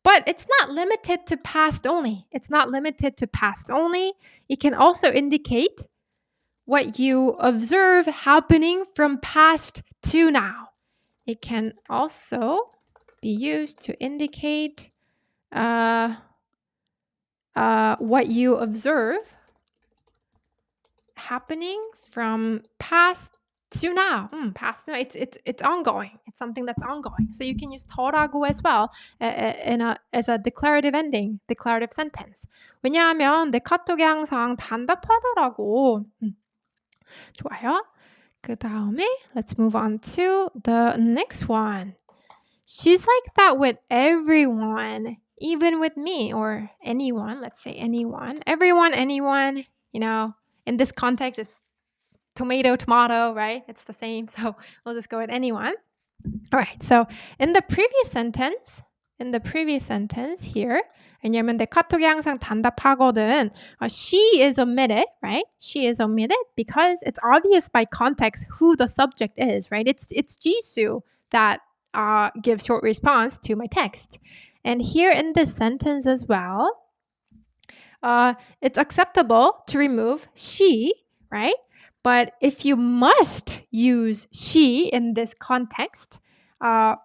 But it's not limited to past only. It can also indicate what you observe happening from past to now. It can also be used to indicate what you observe happening from past to now. Past now, it's ongoing. It's something that's ongoing. So you can use 더라고 as well as a declarative ending, declarative sentence. 왜냐하면 내 카톡에 항상 답답하더라고. 좋아요. 그 다음에 let's move on to the next one. She's like that with everyone, even with me or anyone. Let's say anyone. Everyone, anyone, in this context, it's tomato, right? It's the same. So we'll just go with anyone. All right. So in the previous sentence here, 왜냐면 내 카톡이 항상 답답하거든. She is omitted, right? She is omitted because it's obvious by context who the subject is, right? It's Jisoo that gives short response to my text. And here in this sentence as well, it's acceptable to remove she, right? But if you must use she in this context, as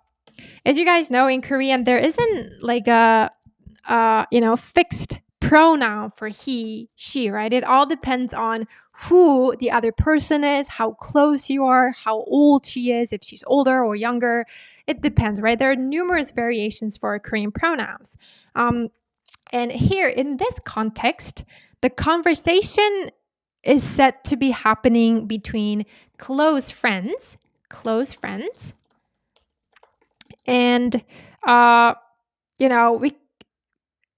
you guys know, in Korean, there isn't like a fixed pronoun for he, she, right? It all depends on who the other person is, how close you are, how old she is, if she's older or younger. It depends, right? There are numerous variations for Korean pronouns. And here in this context, the conversation is said to be happening between close friends. And,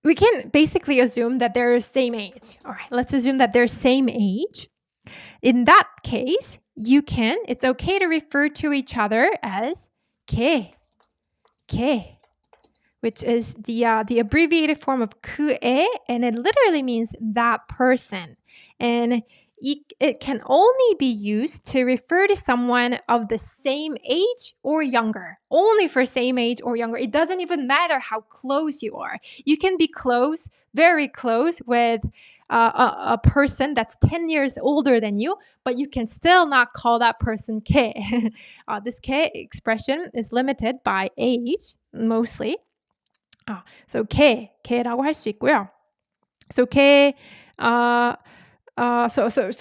we can basically assume that they're the same age. All right, let's assume that they're same age. In that case, it's okay to refer to each other as 걔, which is the abbreviated form of 그애, and it literally means that person. And it can only be used to refer to someone of the same age or younger. Only for same age or younger. It doesn't even matter how close you are. You can be close, very close with a person that's 10 years older than you, but you can still not call that person 걔. This 걔 expression is limited by age, mostly. So 걔라고 할 수 있고요. So 걔, so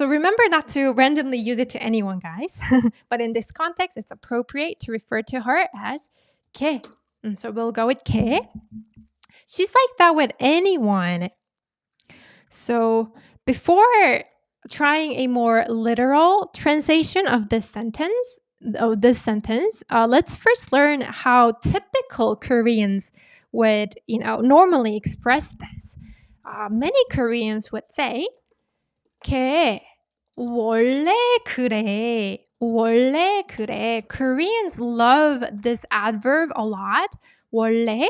remember not to randomly use it to anyone, guys. But in this context, it's appropriate to refer to her as 걔. So we'll go with 걔. She's like that with anyone. So before trying a more literal translation of this sentence, let's first learn how typical Koreans would, normally express this. Many Koreans would say, 걔 원래 그래. Koreans love this adverb a lot. 원래.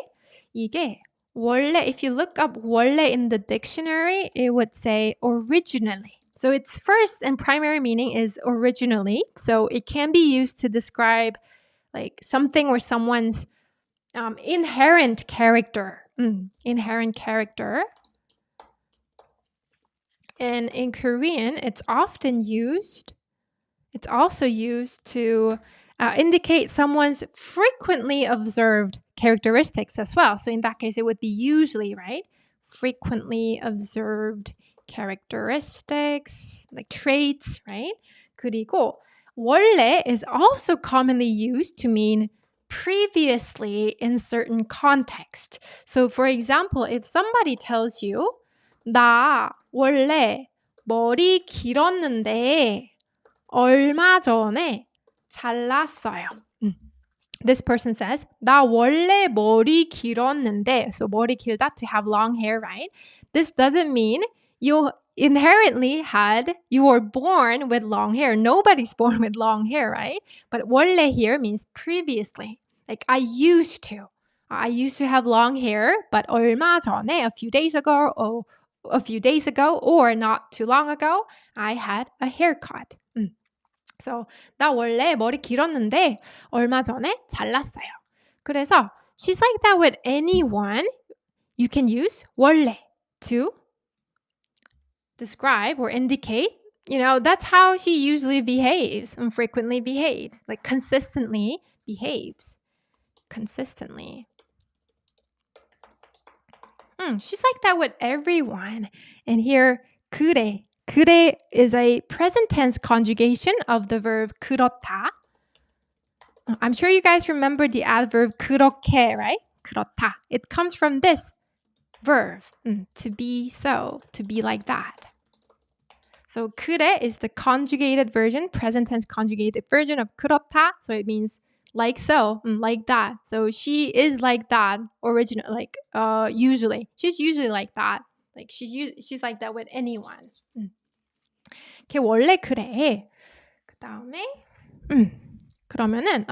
원래, if you look up 원래 in the dictionary, it would say originally. So its first and primary meaning is originally. So it can be used to describe like something or someone's inherent character. Inherent character. And in Korean, it's also used to indicate someone's frequently observed characteristics as well. So in that case, it would be usually, right? Frequently observed characteristics, like traits, right? 그리고 원래 is also commonly used to mean previously in certain context. So for example, if somebody tells you 나 원래 머리 길었는데 얼마 전에 잘랐어요. This person says 나 원래 머리 길었는데, so 머리 길다, to have long hair, right? This doesn't mean you inherently you were born with long hair. Nobody's born with long hair, right? But 원래 here means previously. Like I used to have long hair, but 얼마 전에, a few days ago, or not too long ago, I had a haircut. So 나 원래 머리 길었는데 얼마 전에 잘랐어요. 그래서 she's like that with anyone. You can use 원래 to describe or indicate, that's how she usually behaves and frequently behaves, like consistently behaves. Consistently. She's like that with everyone. And here, 그래. 그래 is a present tense conjugation of the verb 그렇다. I'm sure you guys remember the adverb 그렇게, right? 그렇다. It comes from this verb, to be so, to be like that. So 그래 is the conjugated version, present tense conjugated version of 그렇다. So it means like so, like that. So she is like that usually. She's usually like that. Like she's like that with anyone. 걔 원래 그래. 그 다음에 그러면은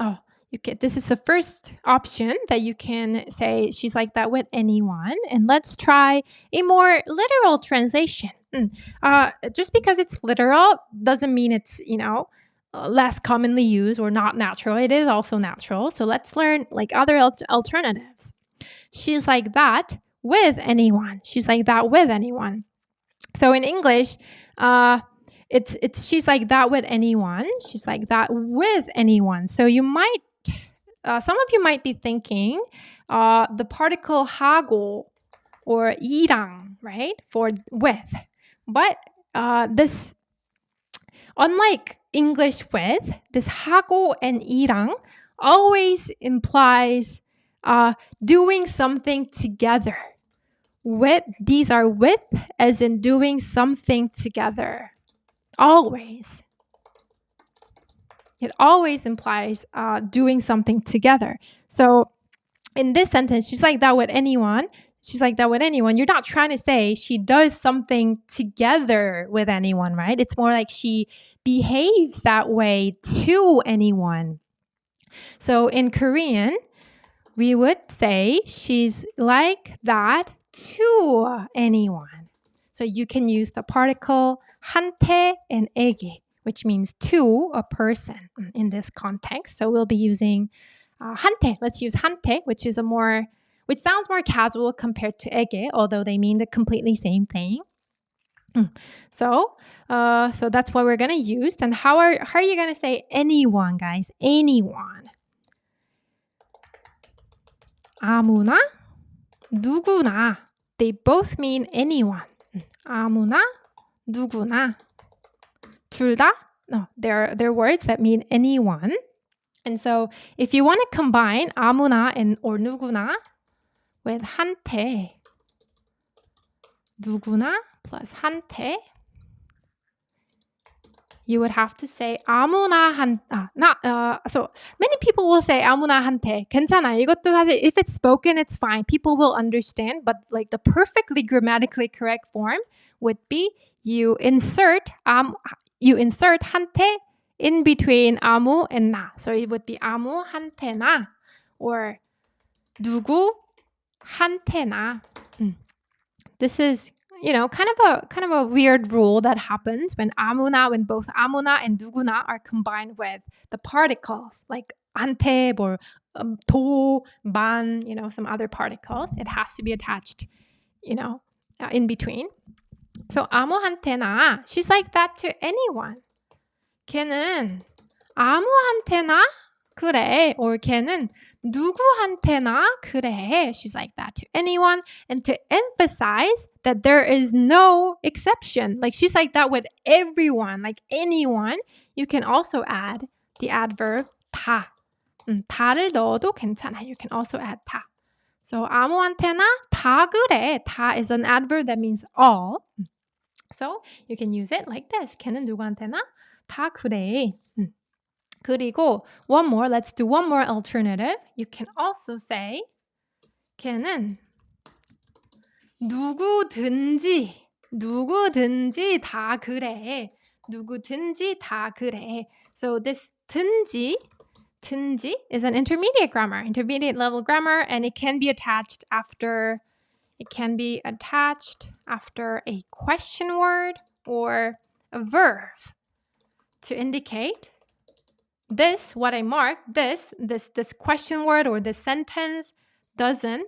this is the first option that you can say she's like that with anyone. And let's try a more literal translation. Just because it's literal doesn't mean it's, less commonly used or not natural. It is also natural. So let's learn like other alternatives. She's like that with anyone. She's like that with anyone. So in English, it's she's like that with anyone. She's like that with anyone. So you might, some of you might be thinking the particle 하고 or 이랑, right, for with. But this, unlike English with, this 하고 and 이랑 always implies doing something together. With, these are with as in doing something together. Always. It always implies doing something together. So in this sentence, she's like that with anyone. She's like that with anyone. You're not trying to say she does something together with anyone, right? It's more like she behaves that way to anyone. So in Korean, we would say she's like that to anyone. So you can use the particle 한테 and 에게, which means to a person in this context. So we'll be using 한테. Let's use 한테, which sounds more casual compared to 에게, although they mean the completely same thing. So that's what we're gonna use. And how are you gonna say anyone, guys? Anyone. 아무나, 누구나. They both mean anyone. 아무나, 누구나. 둘 다? No, they're words that mean anyone. And so if you want to combine 아무나 or 누구나 with 한테, 누구나 plus 한테, you would have to say 아무나 so many people will say 아무나 한테. 괜찮아. 이것도 사실 if it's spoken, it's fine. People will understand. But like the perfectly grammatically correct form would be you insert 한테 in between 아무 and 나. So it would be 아무 한테나 or 누구 한테나. This is kind of a weird rule that happens when both 아무나 and 누구나 are combined with the particles like 한테 or 도, 만, some other particles. It has to be attached, in between. So 아무한테나, she's like that to anyone. 걔는 아무한테나 그래. Or 걔는 누구한테나 그래. She's like that to anyone. And to emphasize that there is no exception. Like she's like that with everyone, like anyone. You can also add the adverb 다. 다를 넣어도 괜찮아. You can also add 다. So 아무한테나 다 그래. 다 is an adverb that means all. So you can use it like this. 걔는 누구한테나 다 그래. 그리고 one more. Let's do one more alternative. You can also say 걔는 누구든지 다 그래. 누구든지 다 그래. So this 든지 is an intermediate grammar, intermediate level grammar, and it can be attached after a question word or a verb to indicate this, what I marked, this question word or this sentence doesn't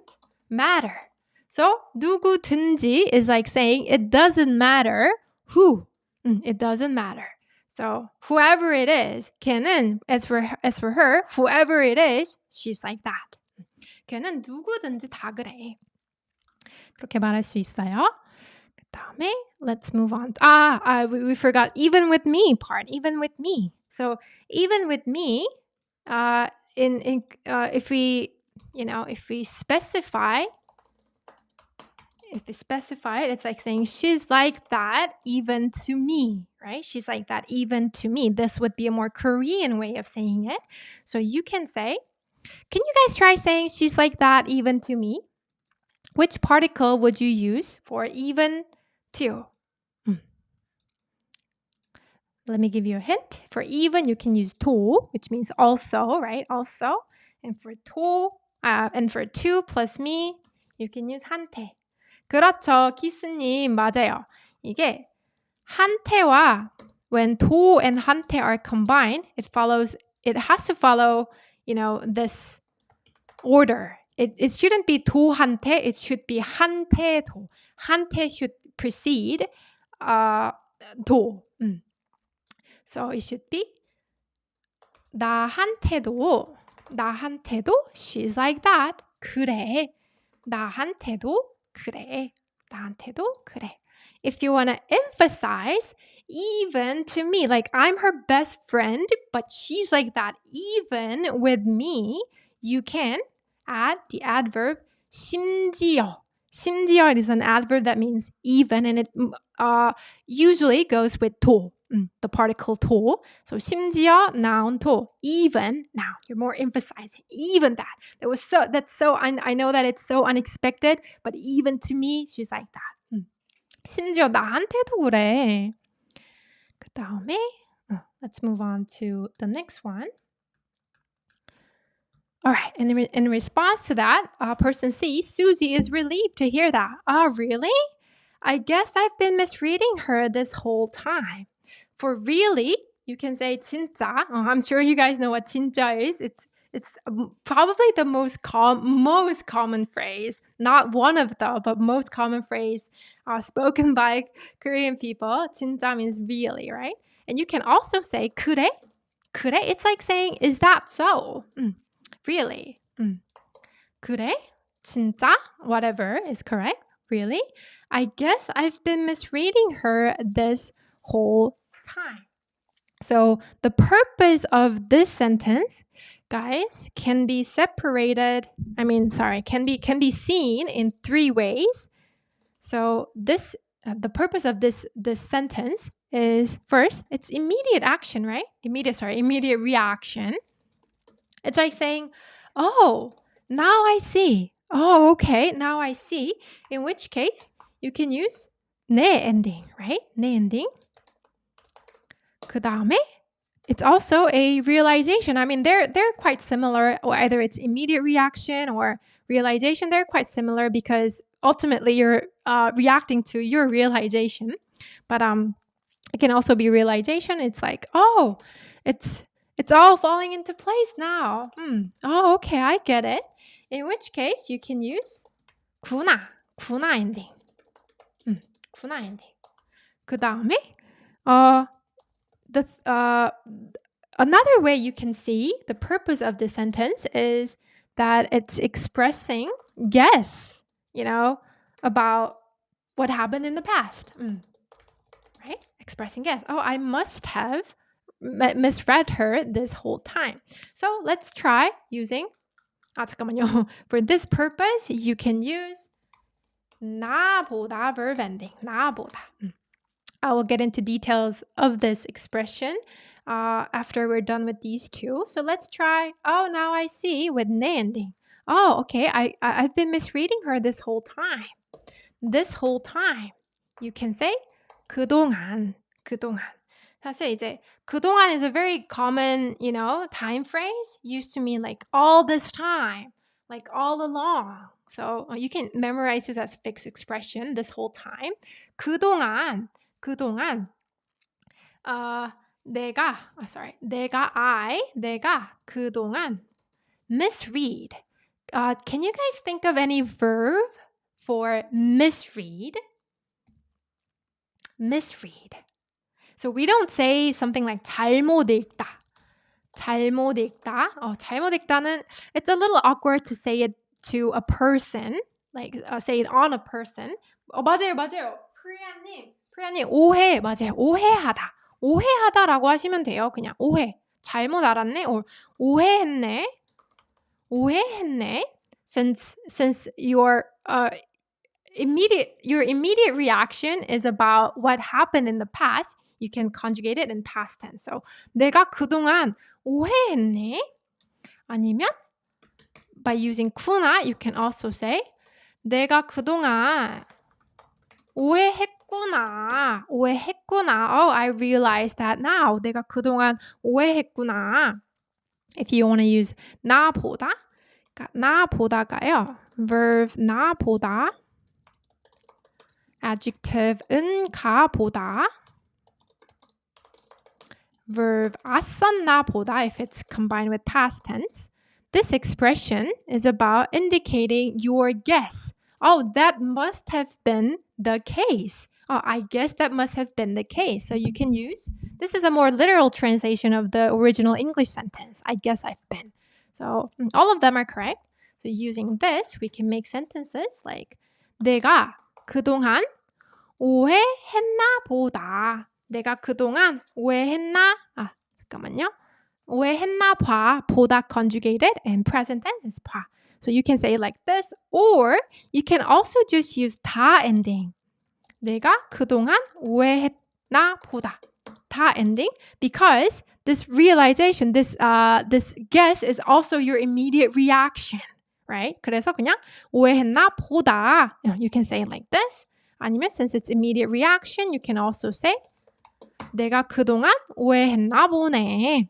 matter. So 누구든지 is like saying it doesn't matter who. It doesn't matter. So whoever it is, 걔는 as for her, whoever it is, she's like that. 걔는 누구든지 다 그래. 그렇게 말할 수 있어요. 그다음에 let's move on. We forgot even with me part. Even with me. So even with me, if we specify it, it's like saying she's like that even to me, right? She's like that even to me. This would be a more Korean way of saying it. So you can say, can you guys try saying she's like that even to me? Which particle would you use for even to? Let me give you a hint. For even, you can use 도, which means also, right? Also. And for to plus me, you can use 한테. 그렇죠. 키스님, 맞아요. 이게 한테와 when 도 and 한테 are combined, it has to follow, this order. It shouldn't be 도한테, it should be 한테도. 한테 should precede 도. So it should be 나한테도 she's like that. 그래. 나한테도 그래. If you want to emphasize even to me, like I'm her best friend, but she's like that even with me, you can add the adverb 심지어. 심지어 is an adverb that means even, and it usually goes with 도, the particle 도. So 심지어 noun 도, even. Now you're more emphasizing even that. I know that it's so unexpected, but even to me, she's like that. 심지어 나한테도 그래. 그다음에 let's move on to the next one. All right, and in response to that, person C, Susie is relieved to hear that. Really? I guess I've been misreading her this whole time. For really, you can say 진짜. I'm sure you guys know what 진짜 is. It's probably the most common phrase. Not one of them, but most common phrase spoken by Korean people. 진짜 means really, right? And you can also say 그래. 그래, it's like saying, is that so? Really? 그래? 진짜? Whatever is correct. Really? I guess I've been misreading her this whole time. So the purpose of this sentence, guys, can be can be seen in three ways. So the purpose of this sentence is, first, it's immediate action, right? Immediate reaction. It's like saying, oh, now I see. Oh, okay, now I see. In which case, you can use 내 ending, right? 내 ending. 그 다음에, it's also a realization. I mean, they're quite similar. Or either it's immediate reaction or realization. They're quite similar because ultimately you're reacting to your realization. But it can also be realization. It's like, oh, it's all falling into place now. Oh, okay, I get it. In which case, you can use 구나 ending. 구나 ending. 그 다음에 another way you can see the purpose of this sentence is that it's expressing guess, about what happened in the past. Right? Expressing guess. Oh, I must have misread her this whole time. So let's try using, 잠깐만요. For this purpose, you can use 나보다 verb ending. 나보다. I will get into details of this expression after we're done with these two. So let's try, oh, now I see with 내 ending. Oh, okay, I've been misreading her this whole time. This whole time. You can say 그동안. 사실 이제 그동안 is a very common, time phrase used to mean like all this time, like all along. So you can memorize this as fixed expression this whole time. 그동안 내가 그동안 misread. Can you guys think of any verb for misread? Misread. So we don't say something like 잘못 읽다. 잘못 읽다는, it's a little awkward to say it to a person, like say it on a person. 맞아요. 프리아님 맞아요. 오해하다라고 하시면 돼요. 그냥 오해. 잘못 알았네 or 오해했네. Since your immediate reaction is about what happened in the past, you can conjugate it in past tense. So 내가 그동안 오해했네. 아니면 by using 구나, you can also say 내가 그동안 오해했구나. Oh, I realized that now. 내가 그동안 오해했구나. If you want to use 나보다, 나보다가요. verb 나보다, adjective 가보다, verb 나보다 if it's combined with past tense. This expression is about indicating your guess. Oh, that must have been the case. Oh, I guess that must have been the case. So you can use, this is a more literal translation of the original English sentence. I guess I've been. So all of them are correct. So using this, we can make sentences like 내가 그동안 오해했나 보다. 내가 그동안 오해했나? 잠깐만요. 오해했나 봐. 보다 conjugated and present tense is 봐. So you can say it like this, or you can also just use 다 ending. 내가 그동안 오해했나 보다. 다 ending, because this realization, this guess is also your immediate reaction, right? 그래서 그냥 오해했나 보다. You can say it like this. 아니면 since it's immediate reaction, you can also say 내가 그동안 오해했나 보네.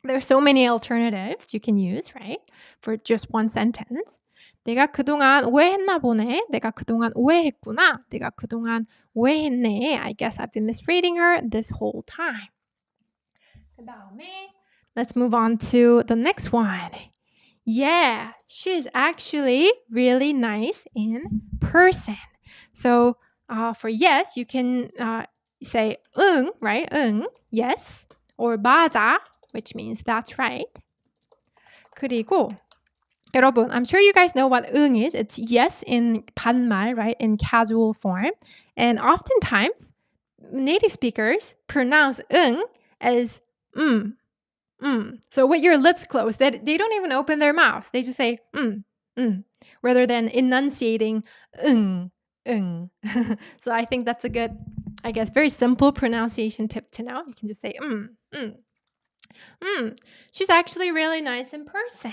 There are so many alternatives you can use, right? For just one sentence. 내가 그동안 오해했나 보네. 내가 그동안 오해했구나. 내가 그동안 오해했네. I guess I've been misreading her this whole time. 그다음에 let's move on to the next one. Yeah, she's actually really nice in person. So for yes, you can say 응, right? 응, yes. Or 맞아, which means that's right. 그리고 여러분, I'm sure you guys know what 응 is. It's yes in 반말, right? In casual form. And oftentimes, native speakers pronounce 응 as So with your lips closed, they don't even open their mouth. They just say rather than enunciating 응. So I think that's a good, I guess, very simple pronunciation tip to know. You can just say she's actually really nice in person.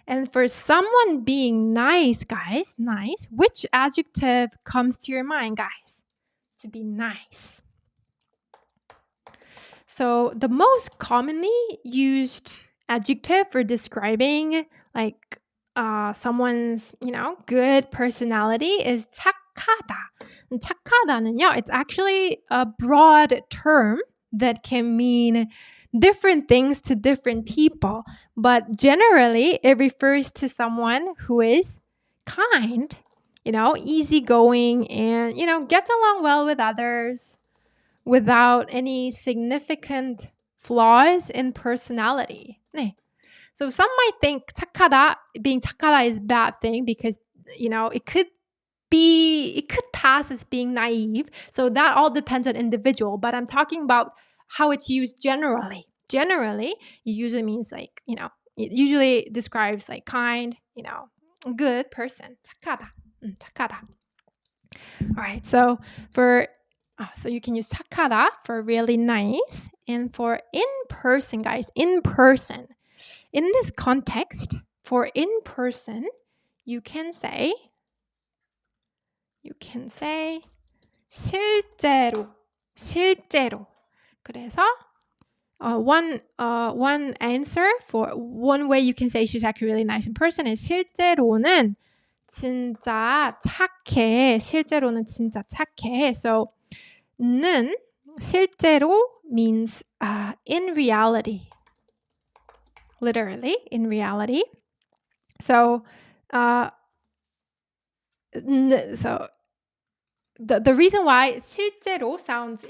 And for someone being nice, guys, nice, which adjective comes to your mind, guys? To be nice. So the most commonly used adjective for describing like someone's, good personality is 착하다. And 착하다는요, it's actually a broad term that can mean different things to different people. But generally, it refers to someone who is kind, easygoing and, gets along well with others without any significant flaws in personality. 네. So some might think 착하다, being 착하다 is a bad thing because, it could pass as being naive. So that all depends on individual, but I'm talking about how it's used generally. Generally, it usually means like, it usually describes like kind, good person. 착하다. 착하다. All right. So so you can use 착하다 for really nice, and for in person, guys, in person. In this context, for in person, you can say 실제로. 그래서 one answer for one way you can say she's actually really nice in person is 실제로는 진짜 착해. 실제로는 진짜 착해. So 는 실제로 means in reality. Literally, in reality. So the reason why 실제로 sounds,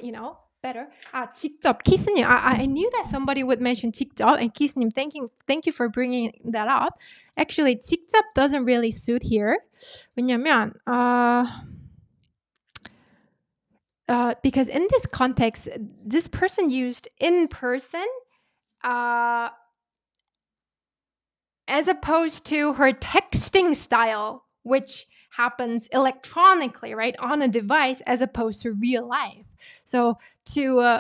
better. 직접, 키스님. I knew that somebody would mention 직접, and 키스님, thank you for bringing that up. Actually, 직접 doesn't really suit here. 왜냐면, because in this context, this person used in person, as opposed to her texting style, which happens electronically, right, on a device, as opposed to real life. So to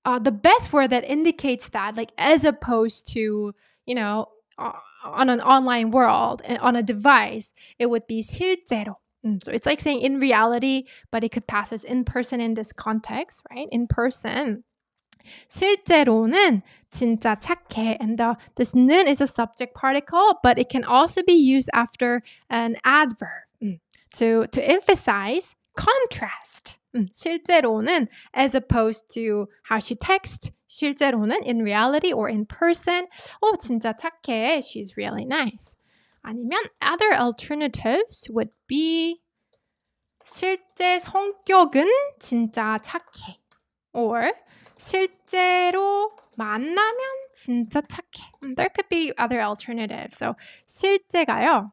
the best word that indicates that, like as opposed to, on an online world, on a device, it would be 실제로. So it's like saying in reality, but it could pass as in person in this context, right? In person. 실제로는 진짜 착해. And this 는 is a subject particle, but it can also be used after an adverb to emphasize contrast. 실제로는 as opposed to how she texts. 실제로는 in reality or in person. 진짜 착해. She's really nice. 아니면 other alternatives would be 실제 성격은 진짜 착해. Or 실제로 만나면 진짜 착해. There could be other alternatives. So 실제가요.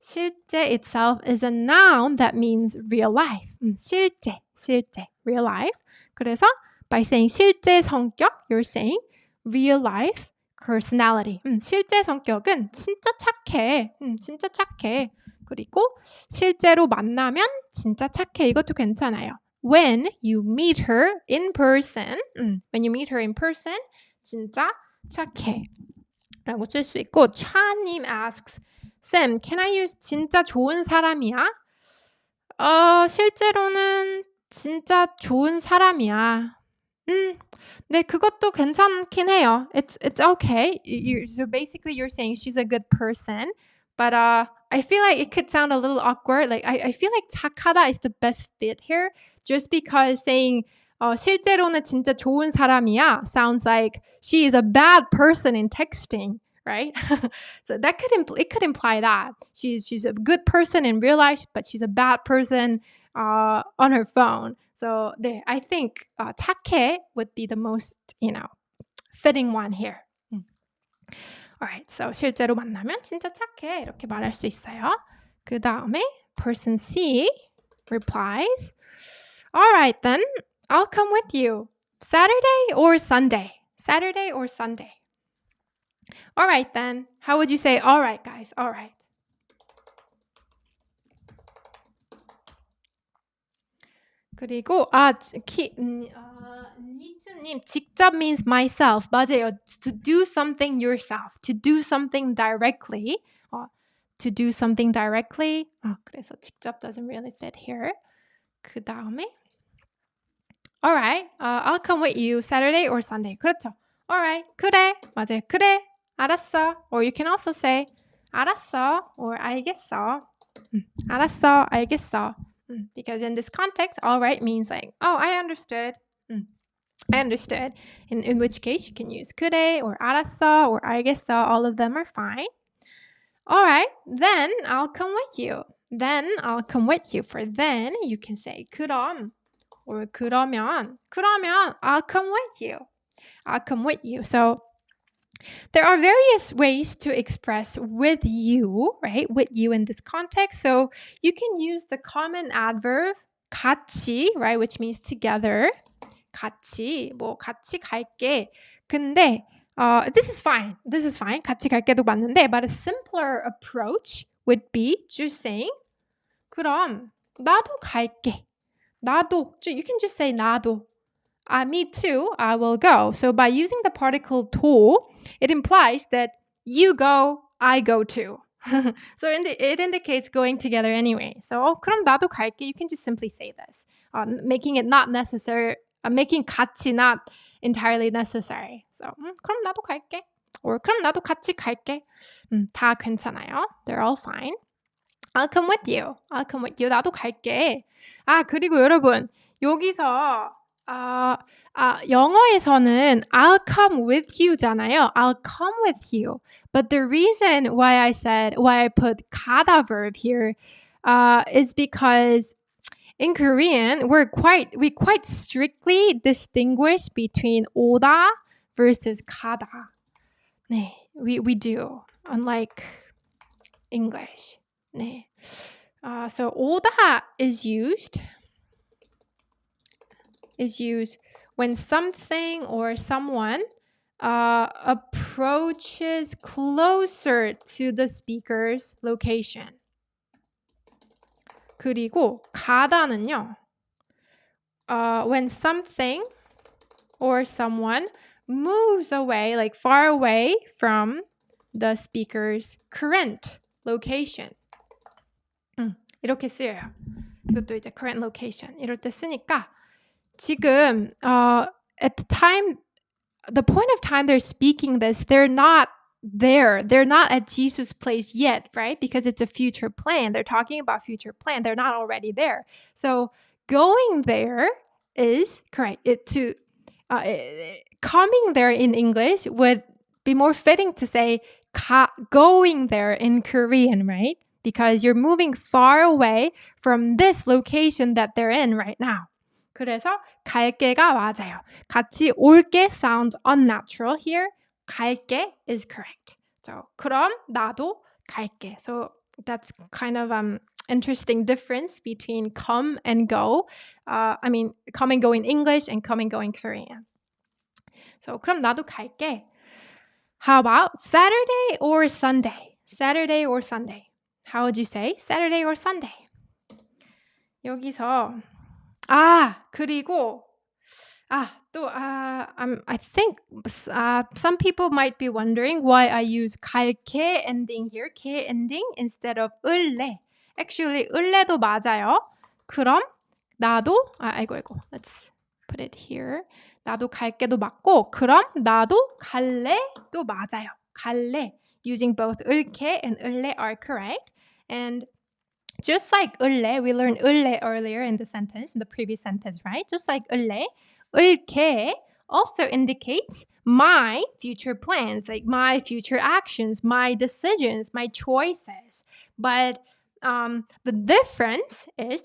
실제 itself is a noun that means real life. 실제, real life. 그래서 by saying 실제 성격, you're saying real life personality. 실제 성격은 진짜 착해. 진짜 착해. 그리고 실제로 만나면 진짜 착해. 이것도 괜찮아요. When you meet her in person, 진짜 착해. 라고 쓸 수 있고, 차님 asks, Sam, can I use 진짜 좋은 사람이야? 실제로는 진짜 좋은 사람이야. 네, 그것도 괜찮긴 해요. It's okay. So basically you're saying she's a good person, but I feel like it could sound a little awkward. Like I feel like 착하다 is the best fit here, just because saying 실제로는 진짜 좋은 사람이야 sounds like she is a bad person in texting, right? So that could imply that she's a good person in real life, but she's a bad person on her phone. So I think 착해 would be the most, fitting one here. Alright, so 실제로 만나면 진짜 착해 이렇게 말할 수 있어요. 그 다음에 person C replies, Alright then, I'll come with you. Saturday or Sunday? Saturday or Sunday? Alright then, how would you say alright, guys? Alright. 그리고 니츠님 직접 means myself. 맞아요. To do something yourself. To do something directly. To do something directly. 그래서 직접 doesn't really fit here. 그 다음에 Alright, I'll come with you Saturday or Sunday. 그렇죠. Alright, 그래. 맞아요. 그래. 알았어. Or you can also say 알았어 or 알겠어. 알았어. 알겠어. Because in this context, alright means like, I understood. I understood. In which case you can use 그래 or 알았어 or 알겠어. All of them are fine. Alright, then I'll come with you. Then I'll come with you. For then, you can say 그럼 or 그러면 I'll come with you. I'll come with you. So there are various ways to express with you, right? With you in this context. So you can use the common adverb 같이, right? Which means together. 같이, 같이 갈게. 근데 this is fine. This is fine. 같이 갈게도 맞는데, but a simpler approach would be just saying, 그럼 나도 갈게. 나도. You can just say 나도. Me too, I will go. So by using the particle 도, it implies that you go, I go too. So it indicates going together anyway. So 그럼 나도 갈게. You can just simply say this, making it not necessary, making 같이 not entirely necessary. So 그럼 나도 갈게. Or 그럼 나도 같이 갈게. 다 괜찮아요. They're all fine. I'll come with you. I'll come with you. 나도 갈게. 그리고 여러분, 여기서 영어에서는 I'll come with you잖아요. I'll come with you. But the reason why I put 가다 verb here is because in Korean, we quite strictly distinguish between 오다 versus 가다. 네, we do. Unlike English. 네. So 오다 is used when something or someone approaches closer to the speaker's location. 그리고 가다는요, when something or someone moves away, like far away from the speaker's current location. 이렇게 쓰여요. 이것도 이제 current location. 이럴 때 쓰니까 지금 at the point of time they're speaking this, they're not there. They're not at Jisu's place yet, right? Because it's a future plan. They're talking about future plan. They're not already there. So going there is correct. Coming there in English would be more fitting to say going there in Korean, right? Because you're moving far away from this location that they're in right now. 그래서 갈게가 맞아요. 같이 올게 sounds unnatural here. 갈게 is correct. So 그럼 나도 갈게. So that's kind of interesting difference between come and go. Come and go in English and come and go in Korean. So 그럼 나도 갈게. How about Saturday or Sunday? Saturday or Sunday? How would you say Saturday or Sunday? 여기서 그리고 I think some people might be wondering why I use 갈게 ending here, 게 ending instead of 을래. Actually, 을래도 맞아요. 그럼 나도 let's put it here. 나도 갈게도 맞고 그럼 나도 갈래도 맞아요. 갈래. Using both 을게 and 을래 are correct. And just like 을래, we learned 을래 earlier in the previous sentence, right? Just like 을래, 을게 also indicates my future plans, like my future actions, my decisions, my choices. But the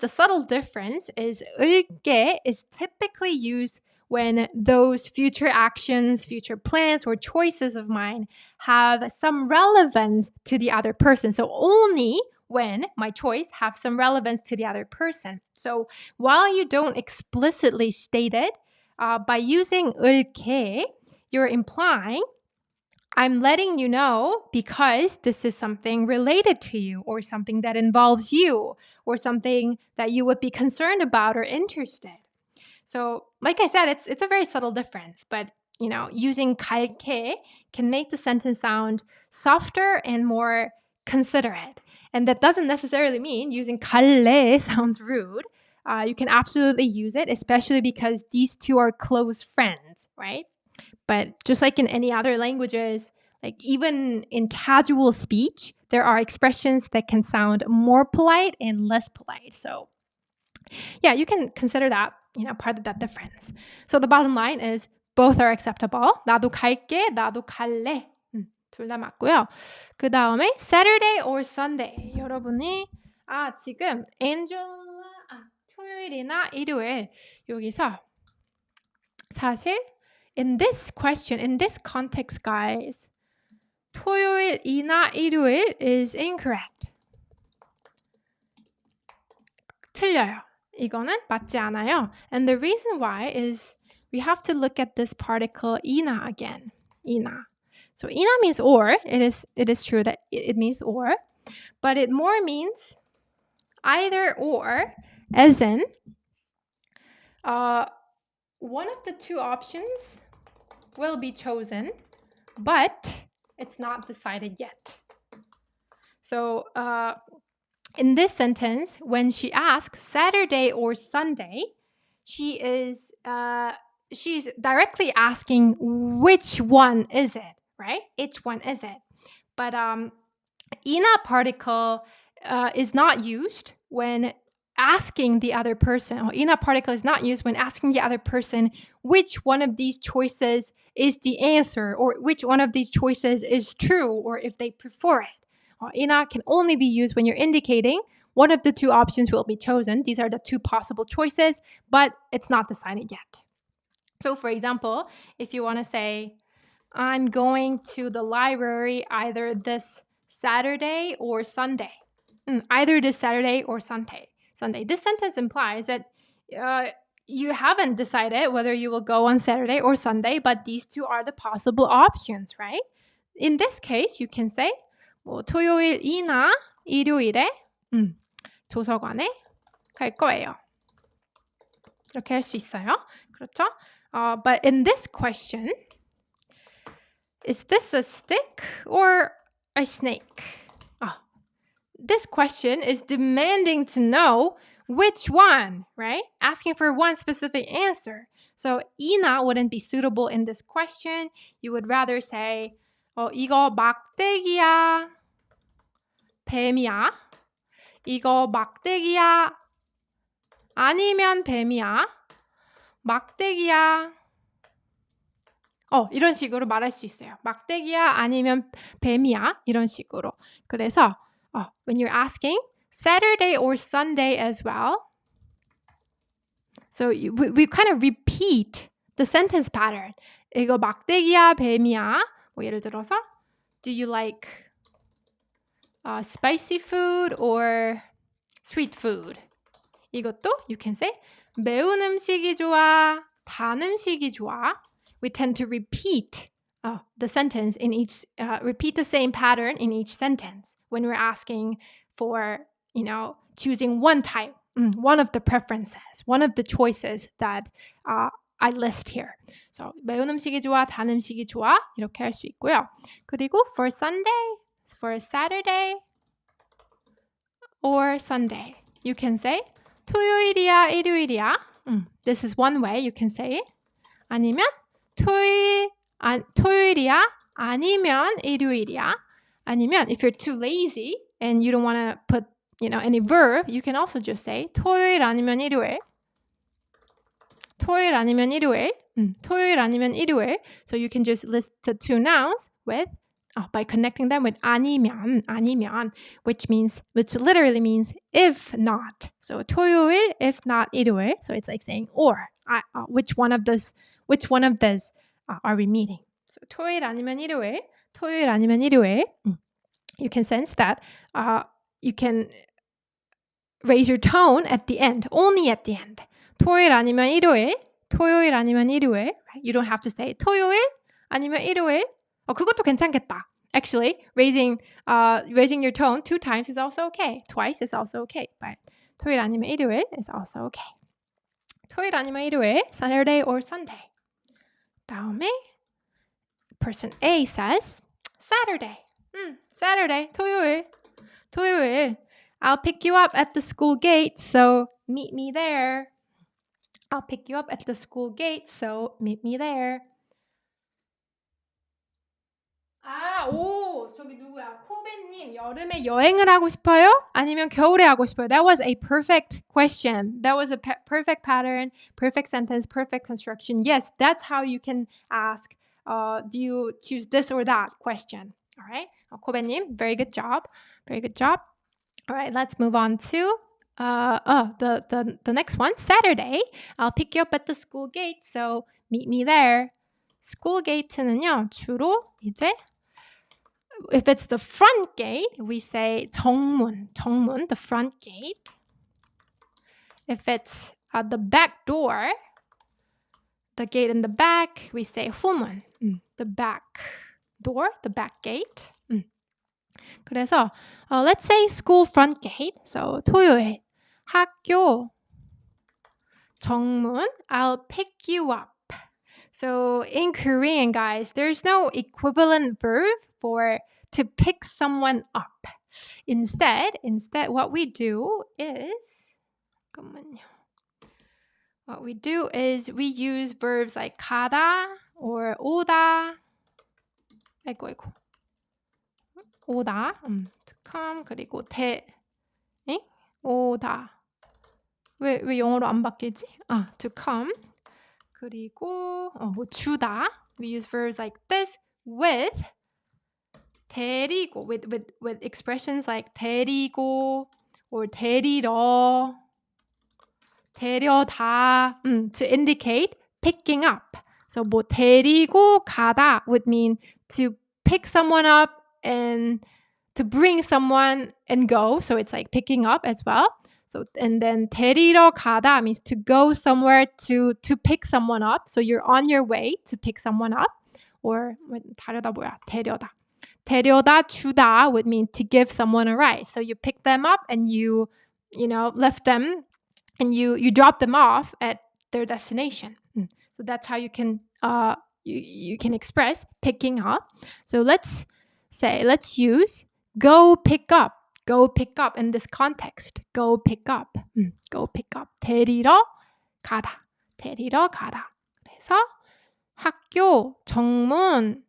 subtle difference is 을게 is typically used when those future actions, future plans, or choices of mine have some relevance to the other person. So only when my choice have some relevance to the other person. So while you don't explicitly state it, by using 을게, you're implying I'm letting you know because this is something related to you or something that involves you or something that you would be concerned about or interested. So like I said, it's a very subtle difference, but using 갈게 can make the sentence sound softer and more considerate. And that doesn't necessarily mean using 갈래 sounds rude. You can absolutely use it, especially because these two are close friends, right? But just like in any other languages, like even in casual speech, there are expressions that can sound more polite and less polite. So yeah, you can consider that, part of that difference. So the bottom line is both are acceptable. 나도 갈게, 나도 갈래. 둘 다 맞고요. 그 다음에 Saturday or Sunday. 여러분이 지금 토요일이나 일요일 여기서 사실 in this question, in this context, guys, 토요일이나 일요일 is incorrect. 틀려요. 이거는 맞지 않아요. And the reason why is we have to look at this particle 이나 again. 이나. So 이나 means or. It is true that it means or, but it more means either or, as in one of the two options will be chosen, but it's not decided yet. So in this sentence, when she asks Saturday or Sunday, she's directly asking which one is it, right? Which one is it? But ina particle is not used when asking the other person. Or ina particle is not used when asking the other person which one of these choices is the answer, or which one of these choices is true, or if they prefer it. Ina can only be used when you're indicating one of the two options will be chosen. These are the two possible choices, but it's not decided yet. So for example, if you want to say, I'm going to the library either this Saturday or Sunday. Either this Saturday or Sunday. This sentence implies that you haven't decided whether you will go on Saturday or Sunday, but these two are the possible options, right? In this case, you can say 토요일이나 일요일에 도서관에 갈 거예요. 이렇게 할 수 있어요. 그렇죠? But in this question, is this a stick or a snake? This question is demanding to know which one, right? Asking for one specific answer. So 이나 wouldn't be suitable in this question. You would rather say 이거 막대기야, 뱀이야. 이거 막대기야, 아니면 뱀이야. 막대기야. 이런 식으로 말할 수 있어요. 막대기야 아니면 뱀이야. 이런 식으로. 그래서 when you're asking Saturday or Sunday as well, so we kind of repeat the sentence pattern. 이거 막대기야, 뱀이야. 뭐 예를 들어서, do you like spicy food or sweet food? 이것도 you can say 매운 음식이 좋아, 단 음식이 좋아. We tend to repeat the sentence in each, repeat the same pattern in each sentence when we're asking for, choosing one type, one of the preferences, one of the choices that I list here. So 매운 음식이 좋아, 단 음식이 좋아 이렇게 할 수 있고요. 그리고 for Sunday, for Saturday or Sunday, you can say 토요일이야, 일요일이야. This is one way you can say it. 아니면 토요일이야, 아니면 일요일이야. 아니면 if you're too lazy and you don't want to put, any verb, you can also just say 토요일 아니면 일요일. 토요일 아니면 일요일. 토요일 아니면 일요일. So you can just list the two nouns with by connecting them with 아니면, which literally means if not. So 토요일, if not 일요일. So it's like saying or. Which one of these are we meeting? So 토요일 아니면 일요일, 토요일 아니면 일요일. You can sense that you can raise your tone at the end, only at the end. 토요일 아니면 일요일, 토요일 아니면 일요일. You don't have to say 토요일 아니면 일요일. 그것도 괜찮겠다. Actually, raising your tone 2 times is also okay. Twice is also okay. But 토요일 아니면 일요일 is also okay. 토요일 아니면 일요일, Saturday or Sunday. 다음에 person A says Saturday. Saturday, 토요일. I'll pick you up at the school gate, so meet me there. I'll pick you up at the school gate, so meet me there. 저기 누구야? 코베님, 여름에 여행을 하고 싶어요? 아니면 겨울에 하고 싶어요? That was a perfect question. That was a perfect pattern, perfect sentence, perfect construction. Yes, that's how you can ask, do you choose this or that question? All right? 코베님, very good job. Very good job. All right, let's move on to the next one. Saturday, I'll pick you up at the school gate, so meet me there. school gate는요, 주로 이제 if it's the front gate, we say 정문, the front gate. If it's the back door, the gate in the back, we say 후문, the back door, the back gate. 그래서 let's say school front gate. So 토요일 학교 정문, I'll pick you up. So in Korean, guys, there's no equivalent verb for to pick someone up. Instead, what we do is we use verbs like 가다 or 오다. 아이고. 오다. To come 그리고 오다. 왜 영어로 안 바뀌지? To come. 그리고 주다. We use verbs like this with 데리고 with expressions like 데리고 or 데리러, 데려다 to indicate picking up. So 뭐 데리고 가다 would mean to pick someone up and to bring someone and go. So it's like picking up as well. So and then 데리러 가다 means to go somewhere to pick someone up. So you're on your way to pick someone up. Or 다르다 뭐야? 데려다 주다 would mean to give someone a ride. So you pick them up and you left them and you drop them off at their destination. So that's how you can you can express picking up. So let's use go pick up in this context. Go pick up. 데리러 가다. 그래서 학교 정문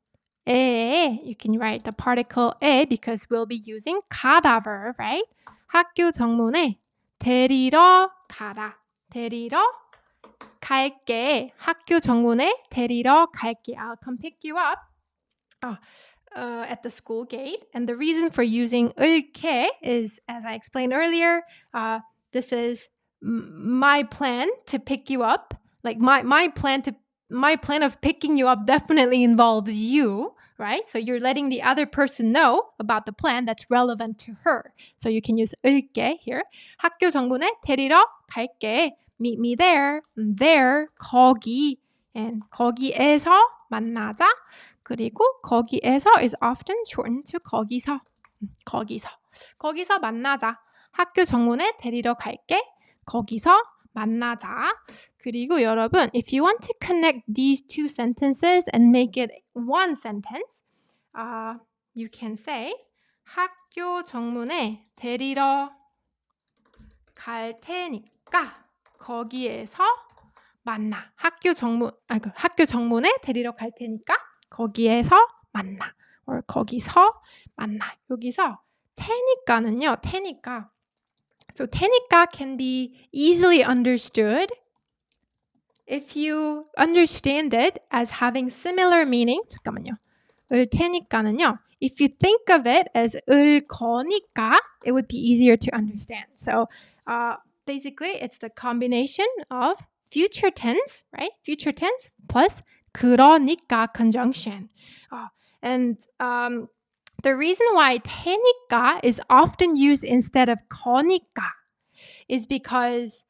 you can write the particle 에 because we'll be using 가다 verb, right? 학교 정문에 데리러 가다. 데리러 갈게. 학교 정문에 데리러 갈게. I'll come pick you up at the school gate. And the reason for using 을게 is, as I explained earlier, this is my plan to pick you up. Like my plan of picking you up definitely involves you, right? So you're letting the other person know about the plan that's relevant to her. So you can use 을게 here. 학교 정문에 데리러 갈게. Meet me there. There, 거기. And 거기에서 만나자. 그리고 거기에서 is often shortened to 거기서. 거기서 만나자. 학교 정문에 데리러 갈게. 거기서 만나자. 그리고 여러분, if you want to connect these two sentences and make it one sentence, you can say 학교 정문에 데리러 갈 테니까 거기에서 만나. 학교 정문에 데리러 갈 테니까 거기에서 만나. or 거기서 만나. 여기서 테니까는요. So 테니까 can be easily understood if you understand it as having similar meaning. 잠깐만요. 을 테니까는요. If you think of it as 을 거니까, it would be easier to understand. So basically, it's the combination of future tense, right? Future tense plus 그러니까 conjunction. And the reason why 테니까 is often used instead of 거니까 is because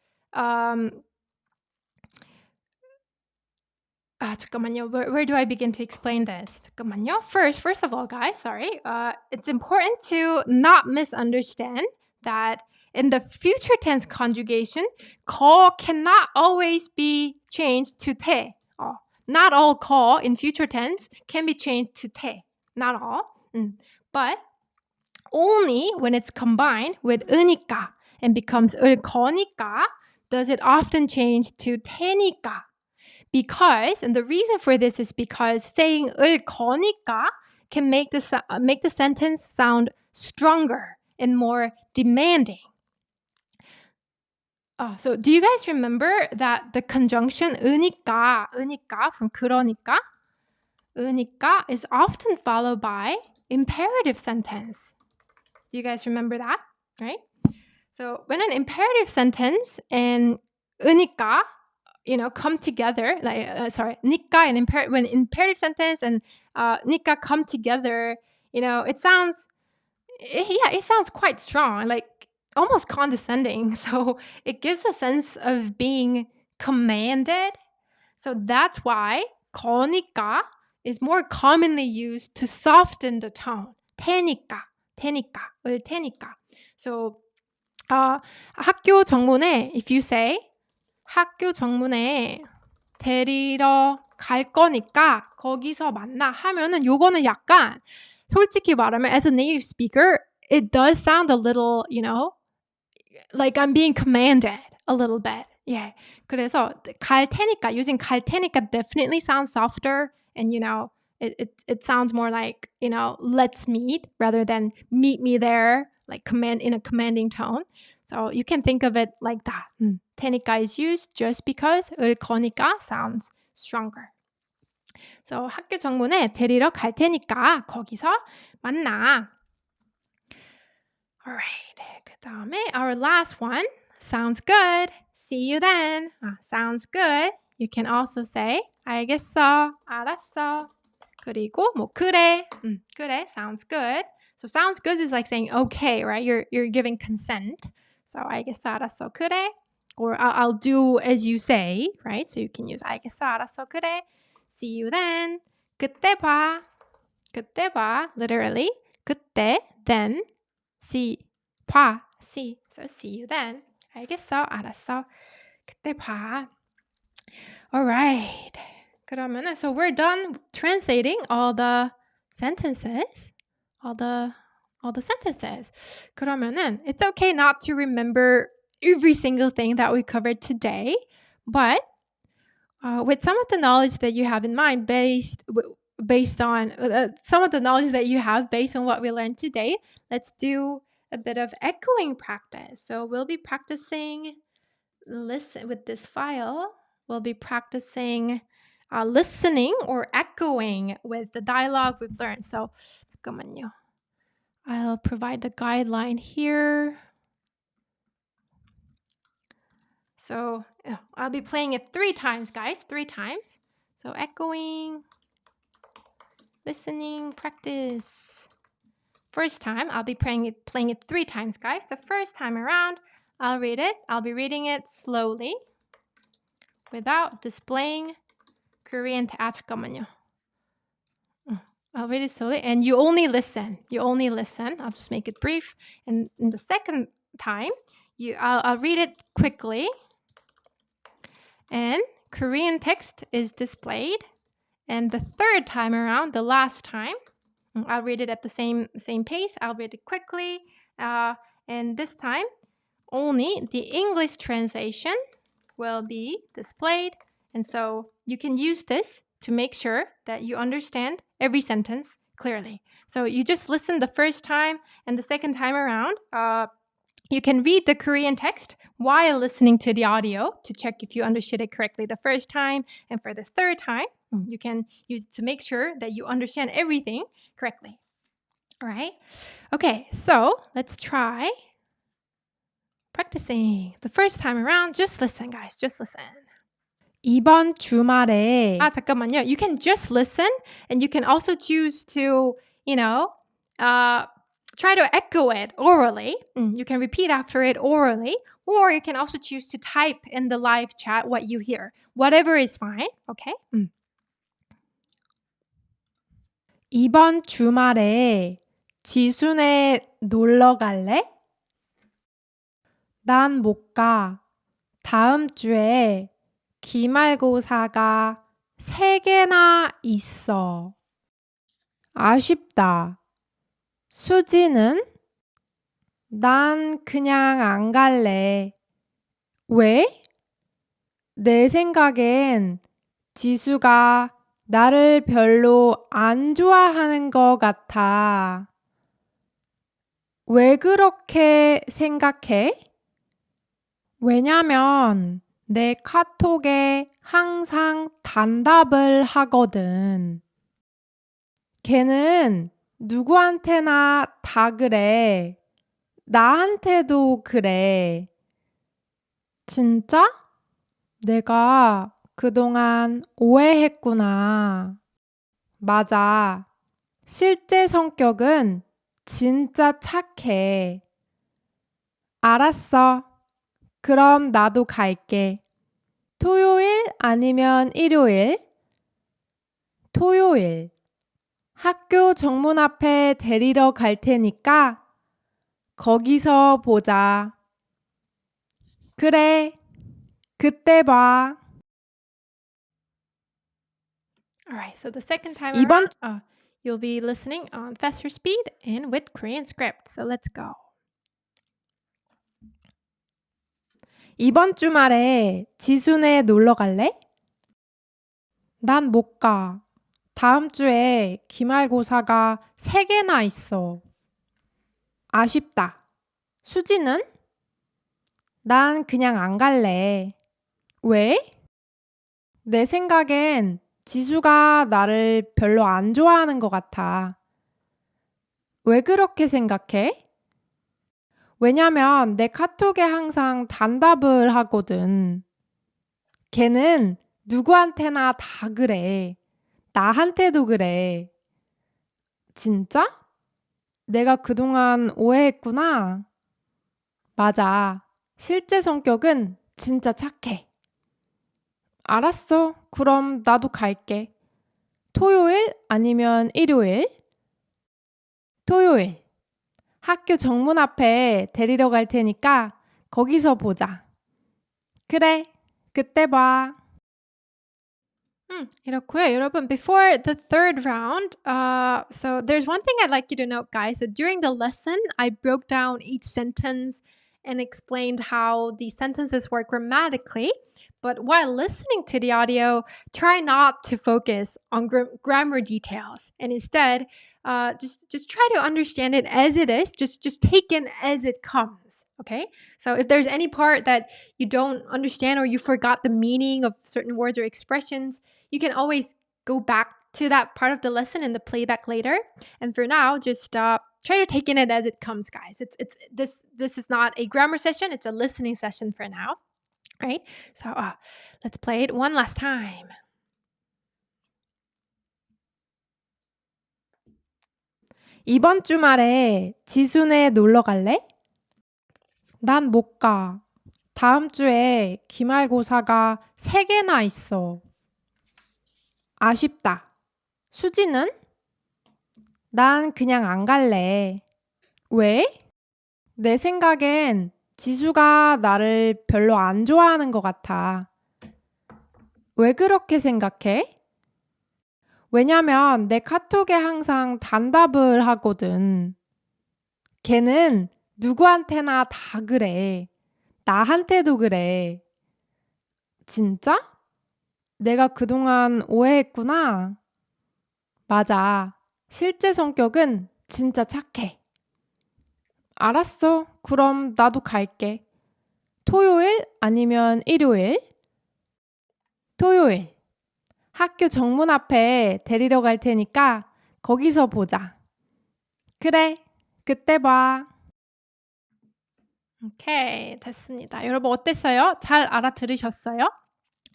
잠깐만요. Where do I begin to explain this? 잠깐만요. First of all, guys, sorry. It's important to not misunderstand that in the future tense conjugation, 거 cannot always be changed to 태. Not all 거 in future tense can be changed to 태. Not all. But only when it's combined with 으니까 and becomes 을 거니까 does it often change to 태니까. Because, and the reason for this is because saying 을 거니까 can make the sentence sound stronger and more demanding. So do you guys remember that the conjunction 으니까 from 그러니까, 으니까 is often followed by imperative sentence. Do you guys remember that? Right? So when an imperative sentence and 으니까 come together, 니까 and when imperative sentence and 니까 come together, it sounds quite strong, like almost condescending. So it gives a sense of being commanded. So that's why 거니까 is more commonly used to soften the tone. 테니까, 을 테니까. So 학교 정문에 if you say 학교 정문에 데리러 갈 거니까 거기서 만나 하면은 요거는 약간 솔직히 말하면 as a native speaker it does sound a little, like I'm being commanded a little bit. Yeah. 그래서 갈 테니까 using 갈 테니까 definitely sounds softer and it sounds more like, let's meet rather than meet me there, like command in a commanding tone. So you can think of it like that. 테니까 is used just because 을 거니까 sounds stronger. So 학교 정문에 데리러 갈 테니까 거기서 만나. Alright. 그 다음에 our last one. Sounds good. See you then. Sounds good. You can also say 알겠어, 알았어. 그리고 뭐 그래, 그래. Sounds good. So sounds good is like saying okay, right? You're giving consent. So 알겠어, 알았어, 그래. Or I'll do as you say, right? So you can use 알겠어, 알았어, 그래. See you then. 그때 봐. 그때 봐. Literally. 그때, then. See, 봐, see. So see you then. 알겠어, 알았어. 그때 봐. Alright. 그러면은, so we're done translating all the sentences. All the sentences. 그러면은, it's okay not to remember every single thing that we covered today, but with some of the knowledge that you have in mind based on some of the knowledge that you have based on what we learned today, let's do a bit of echoing practice. So we'll be practicing listen with this file. We'll be practicing listening or echoing with the dialogue we've learned. So 잠깐만요. I'll provide the guideline here. So I'll be playing it 3 times, guys. 3 times. So echoing, listening, practice. First time, I'll be playing it 3 times, guys. The first time around, I'll read it. I'll be reading it slowly without displaying Korean. 잠깐만요. I'll read it slowly, and you only listen. I'll just make it brief. And in the second time, I'll read it quickly. And Korean text is displayed. And the third time around, the last time, I'll read it at the same pace. I'll read it quickly. And this time, only the English translation will be displayed. And so you can use this to make sure that you understand every sentence clearly. So you just listen the first time, and the second time around, you can read the Korean text while listening to the audio to check if you understood it correctly the first time. And for the third time, you can use it to make sure that you understand everything correctly. All right? Okay, so let's try practicing. The first time around, just listen, guys. Just listen. 이번 주말에 잠깐만요. You can just listen, and you can also choose to, try to echo it orally. You can repeat after it orally, or you can also choose to type in the live chat what you hear. Whatever is fine, okay? 이번 주말에 지순에 놀러 갈래? 난 못 가. 다음 주에 기말고사가 3개나 있어. 아쉽다. 수지는? 난 그냥 안 갈래. 왜? 내 생각엔 지수가 나를 별로 안 좋아하는 것 같아. 왜 그렇게 생각해? 왜냐면 내 카톡에 항상 단답을 하거든. 걔는 누구한테나 다 그래. 나한테도 그래. 진짜? 내가 그동안 오해했구나. 맞아. 실제 성격은 진짜 착해. 알았어. 그럼 나도 갈게. 토요일 아니면 일요일? 토요일. 학교 정문 앞에 데리러 갈 테니까 거기서 보자. 그래. 그때 봐. Alright, so the second time around, you'll be listening on faster speed and with Korean script. So let's go. 이번 주말에 지순에 놀러 갈래? 난 못 가. 다음 주에 기말고사가 3개나 있어. 아쉽다. 수지는? 난 그냥 안 갈래. 왜? 내 생각엔 지수가 나를 별로 안 좋아하는 것 같아. 왜 그렇게 생각해? 왜냐면 내 카톡에 항상 단답을 하거든. 걔는 누구한테나 다 그래. 나한테도 그래. 진짜? 내가 그동안 오해했구나. 맞아. 실제 성격은 진짜 착해. 알았어. 그럼 나도 갈게. 토요일 아니면 일요일? 토요일. 학교 정문 앞에 데리러 갈 테니까 거기서 보자. 그래. 그때 봐. 이렇고요. 여러분, before the third round, so there's one thing I'd like you to note, guys. So during the lesson, I broke down each sentence and explained how the sentences work grammatically. But while listening to the audio, try not to focus on grammar details, and instead, just try to understand it as it is. Just take in as it comes. Okay. So if there's any part that you don't understand or you forgot the meaning of certain words or expressions, you can always go back to that part of the lesson in the playback later. And for now, just try to take in it as it comes, guys. This is not a grammar session; it's a listening session for now. Right? So let's play it one last time. 이번 주말에 지순에 놀러 갈래? 난 못 가. 다음 주에 기말고사가 3개나 있어. 아쉽다. 수지는? 난 그냥 안 갈래. 왜? 내 생각엔 지수가 나를 별로 안 좋아하는 것 같아. 왜 그렇게 생각해? 왜냐면 내 카톡에 항상 단답을 하거든. 걔는 누구한테나 다 그래. 나한테도 그래. 진짜? 내가 그동안 오해했구나. 맞아. 실제 성격은 진짜 착해. 알았어. 그럼 나도 갈게. 토요일 아니면 일요일? 토요일. 학교 정문 앞에 데리러 갈 테니까 거기서 보자. 그래. 그때 봐. 오케이, 됐습니다. 여러분 어땠어요? 잘 알아들으셨어요?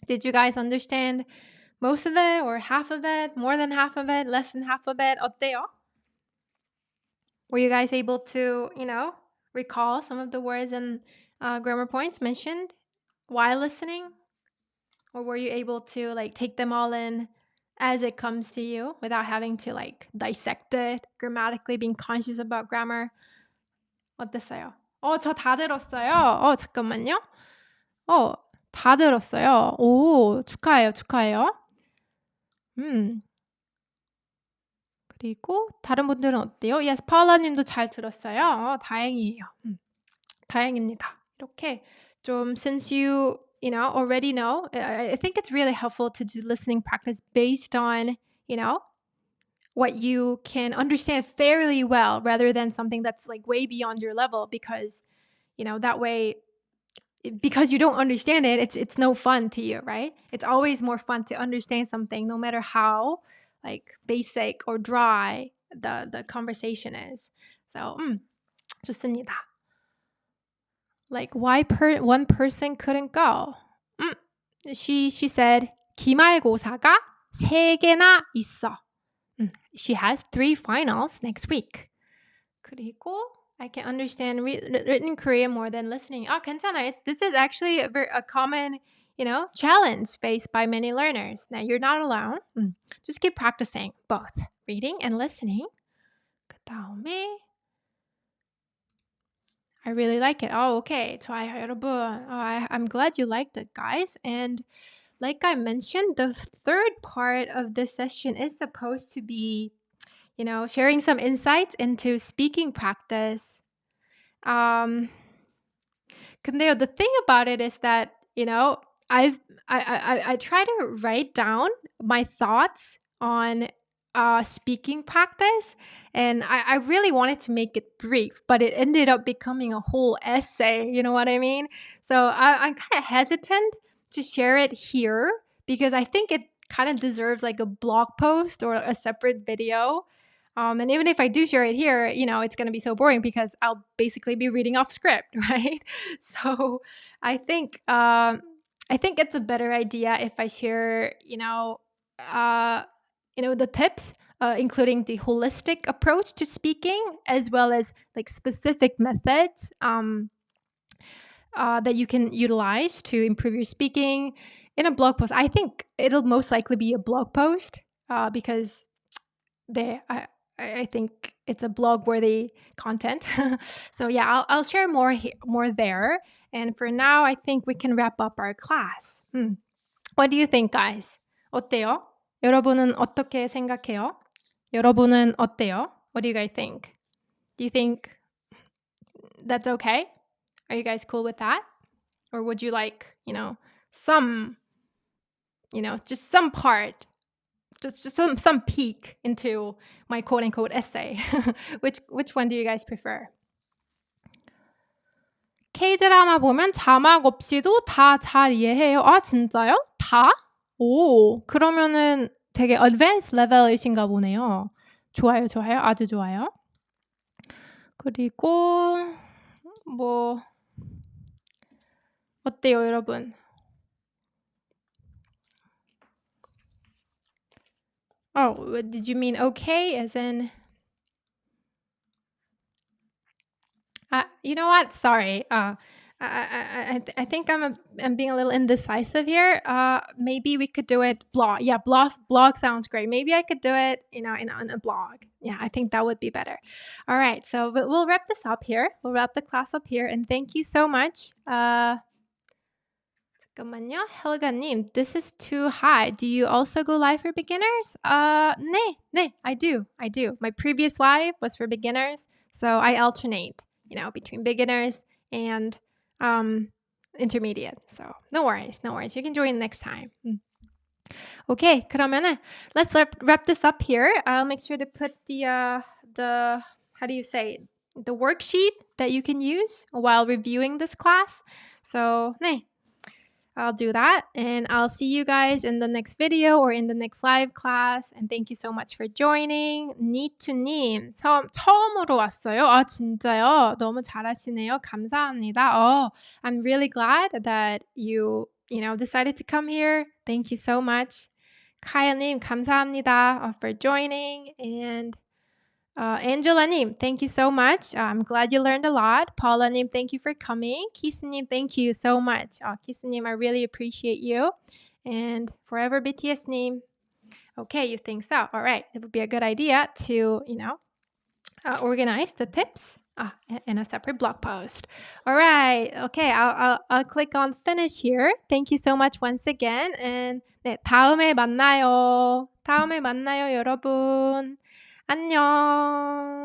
Did you guys understand most of it or half of it, more than half of it, less than half of it? 어때요? Were you guys able to, recall some of the words and grammar points mentioned while listening? Or were you able to take them all in as it comes to you without having to dissect it grammatically, being conscious about grammar? 어땠어요? 저 다 들었어요. 잠깐만요. 다 들었어요. 오, 축하해요. 그리고 다른 분들은 어때요? Yes, 파울라님도 잘 들었어요. 다행이에요. 다행입니다. 이렇게 좀 since you already know, I think it's really helpful to do listening practice based on, what you can understand fairly well rather than something that's way beyond your level because, that way because you don't understand it, it's no fun to you, right? It's always more fun to understand something no matter how basic or dry the conversation is. So, 좋습니다. Why one person couldn't go? she said 기말고사가 3개나 있어. She has 3 finals next week. 그리고 I can understand written Korean more than listening. 괜찮아요. This is actually a common, challenge faced by many learners. Now, you're not alone. Just keep practicing both reading and listening. 그 다음에 I really like it. Okay. 좋아요, 여러분. I'm glad you liked it, guys. And like I mentioned, the third part of this session is supposed to be, sharing some insights into speaking practice. 근데요, the thing about it is that, I try to write down my thoughts on speaking practice, and I really wanted to make it brief, but it ended up becoming a whole essay. You know what I mean? So I'm kind of hesitant to share it here because I think it kind of deserves like a blog post or a separate video. And even if I do share it here, it's going to be so boring because I'll basically be reading off script, right? So I think it's a better idea if I share, the tips, including the holistic approach to speaking, as well as like specific methods that you can utilize to improve your speaking in a blog post. I think it'll most likely be a blog post because I think it's a blog-worthy content. So yeah, I'll share more there. And for now, I think we can wrap up our class. What do you think, guys? 어때요? 여러분은 어떻게 생각해요? 여러분은 어때요? What do you guys think? Do you think that's okay? Are you guys cool with that? Or would you like, some, just some part, just some peek into my quote-unquote essay? Which one do you guys prefer? K-드라마 보면 자막 없이도 다 잘 이해해요. 진짜요? 다? 오, 그러면은 되게 advanced level이신가 보네요. 좋아요. 아주 좋아요. 그리고 어때요, 여러분? Did you mean okay? As in, you know what? Sorry. I think I'm being a little indecisive here. Maybe we could do it blog. Yeah, blog sounds great. Maybe I could do it, in a blog. Yeah, I think that would be better. All right, so we'll wrap this up here. We'll wrap the class up here, and thank you so much. 잠깐만요, 헬가님, this is too high. Do you also go live for beginners? 네, I do. My previous live was for beginners, so I alternate, between beginners and intermediate. So no worries. You can join next time. Okay, 그러면은 let's wrap this up here. I'll make sure to put the how do you say, the worksheet that you can use while reviewing this class. So 네, I'll do that, and I'll see you guys in the next video or in the next live class. And thank you so much for joining. 니투님, 처음으로 왔어요? 진짜요? 너무 잘하시네요. 감사합니다. I'm really glad that you decided to come here. Thank you so much. 카야님, 감사합니다 for joining. And Angela-님, thank you so much. I'm glad you learned a lot. Paula-님, thank you for coming. Kisa-님, thank you so much. Kisa-님, I really appreciate you. And Forever BTS-님, okay, you think so. All right, it would be a good idea to, organize the tips in a separate blog post. All right, okay, I'll click on finish here. Thank you so much once again. And 네, 다음에 만나요, 여러분. 안녕.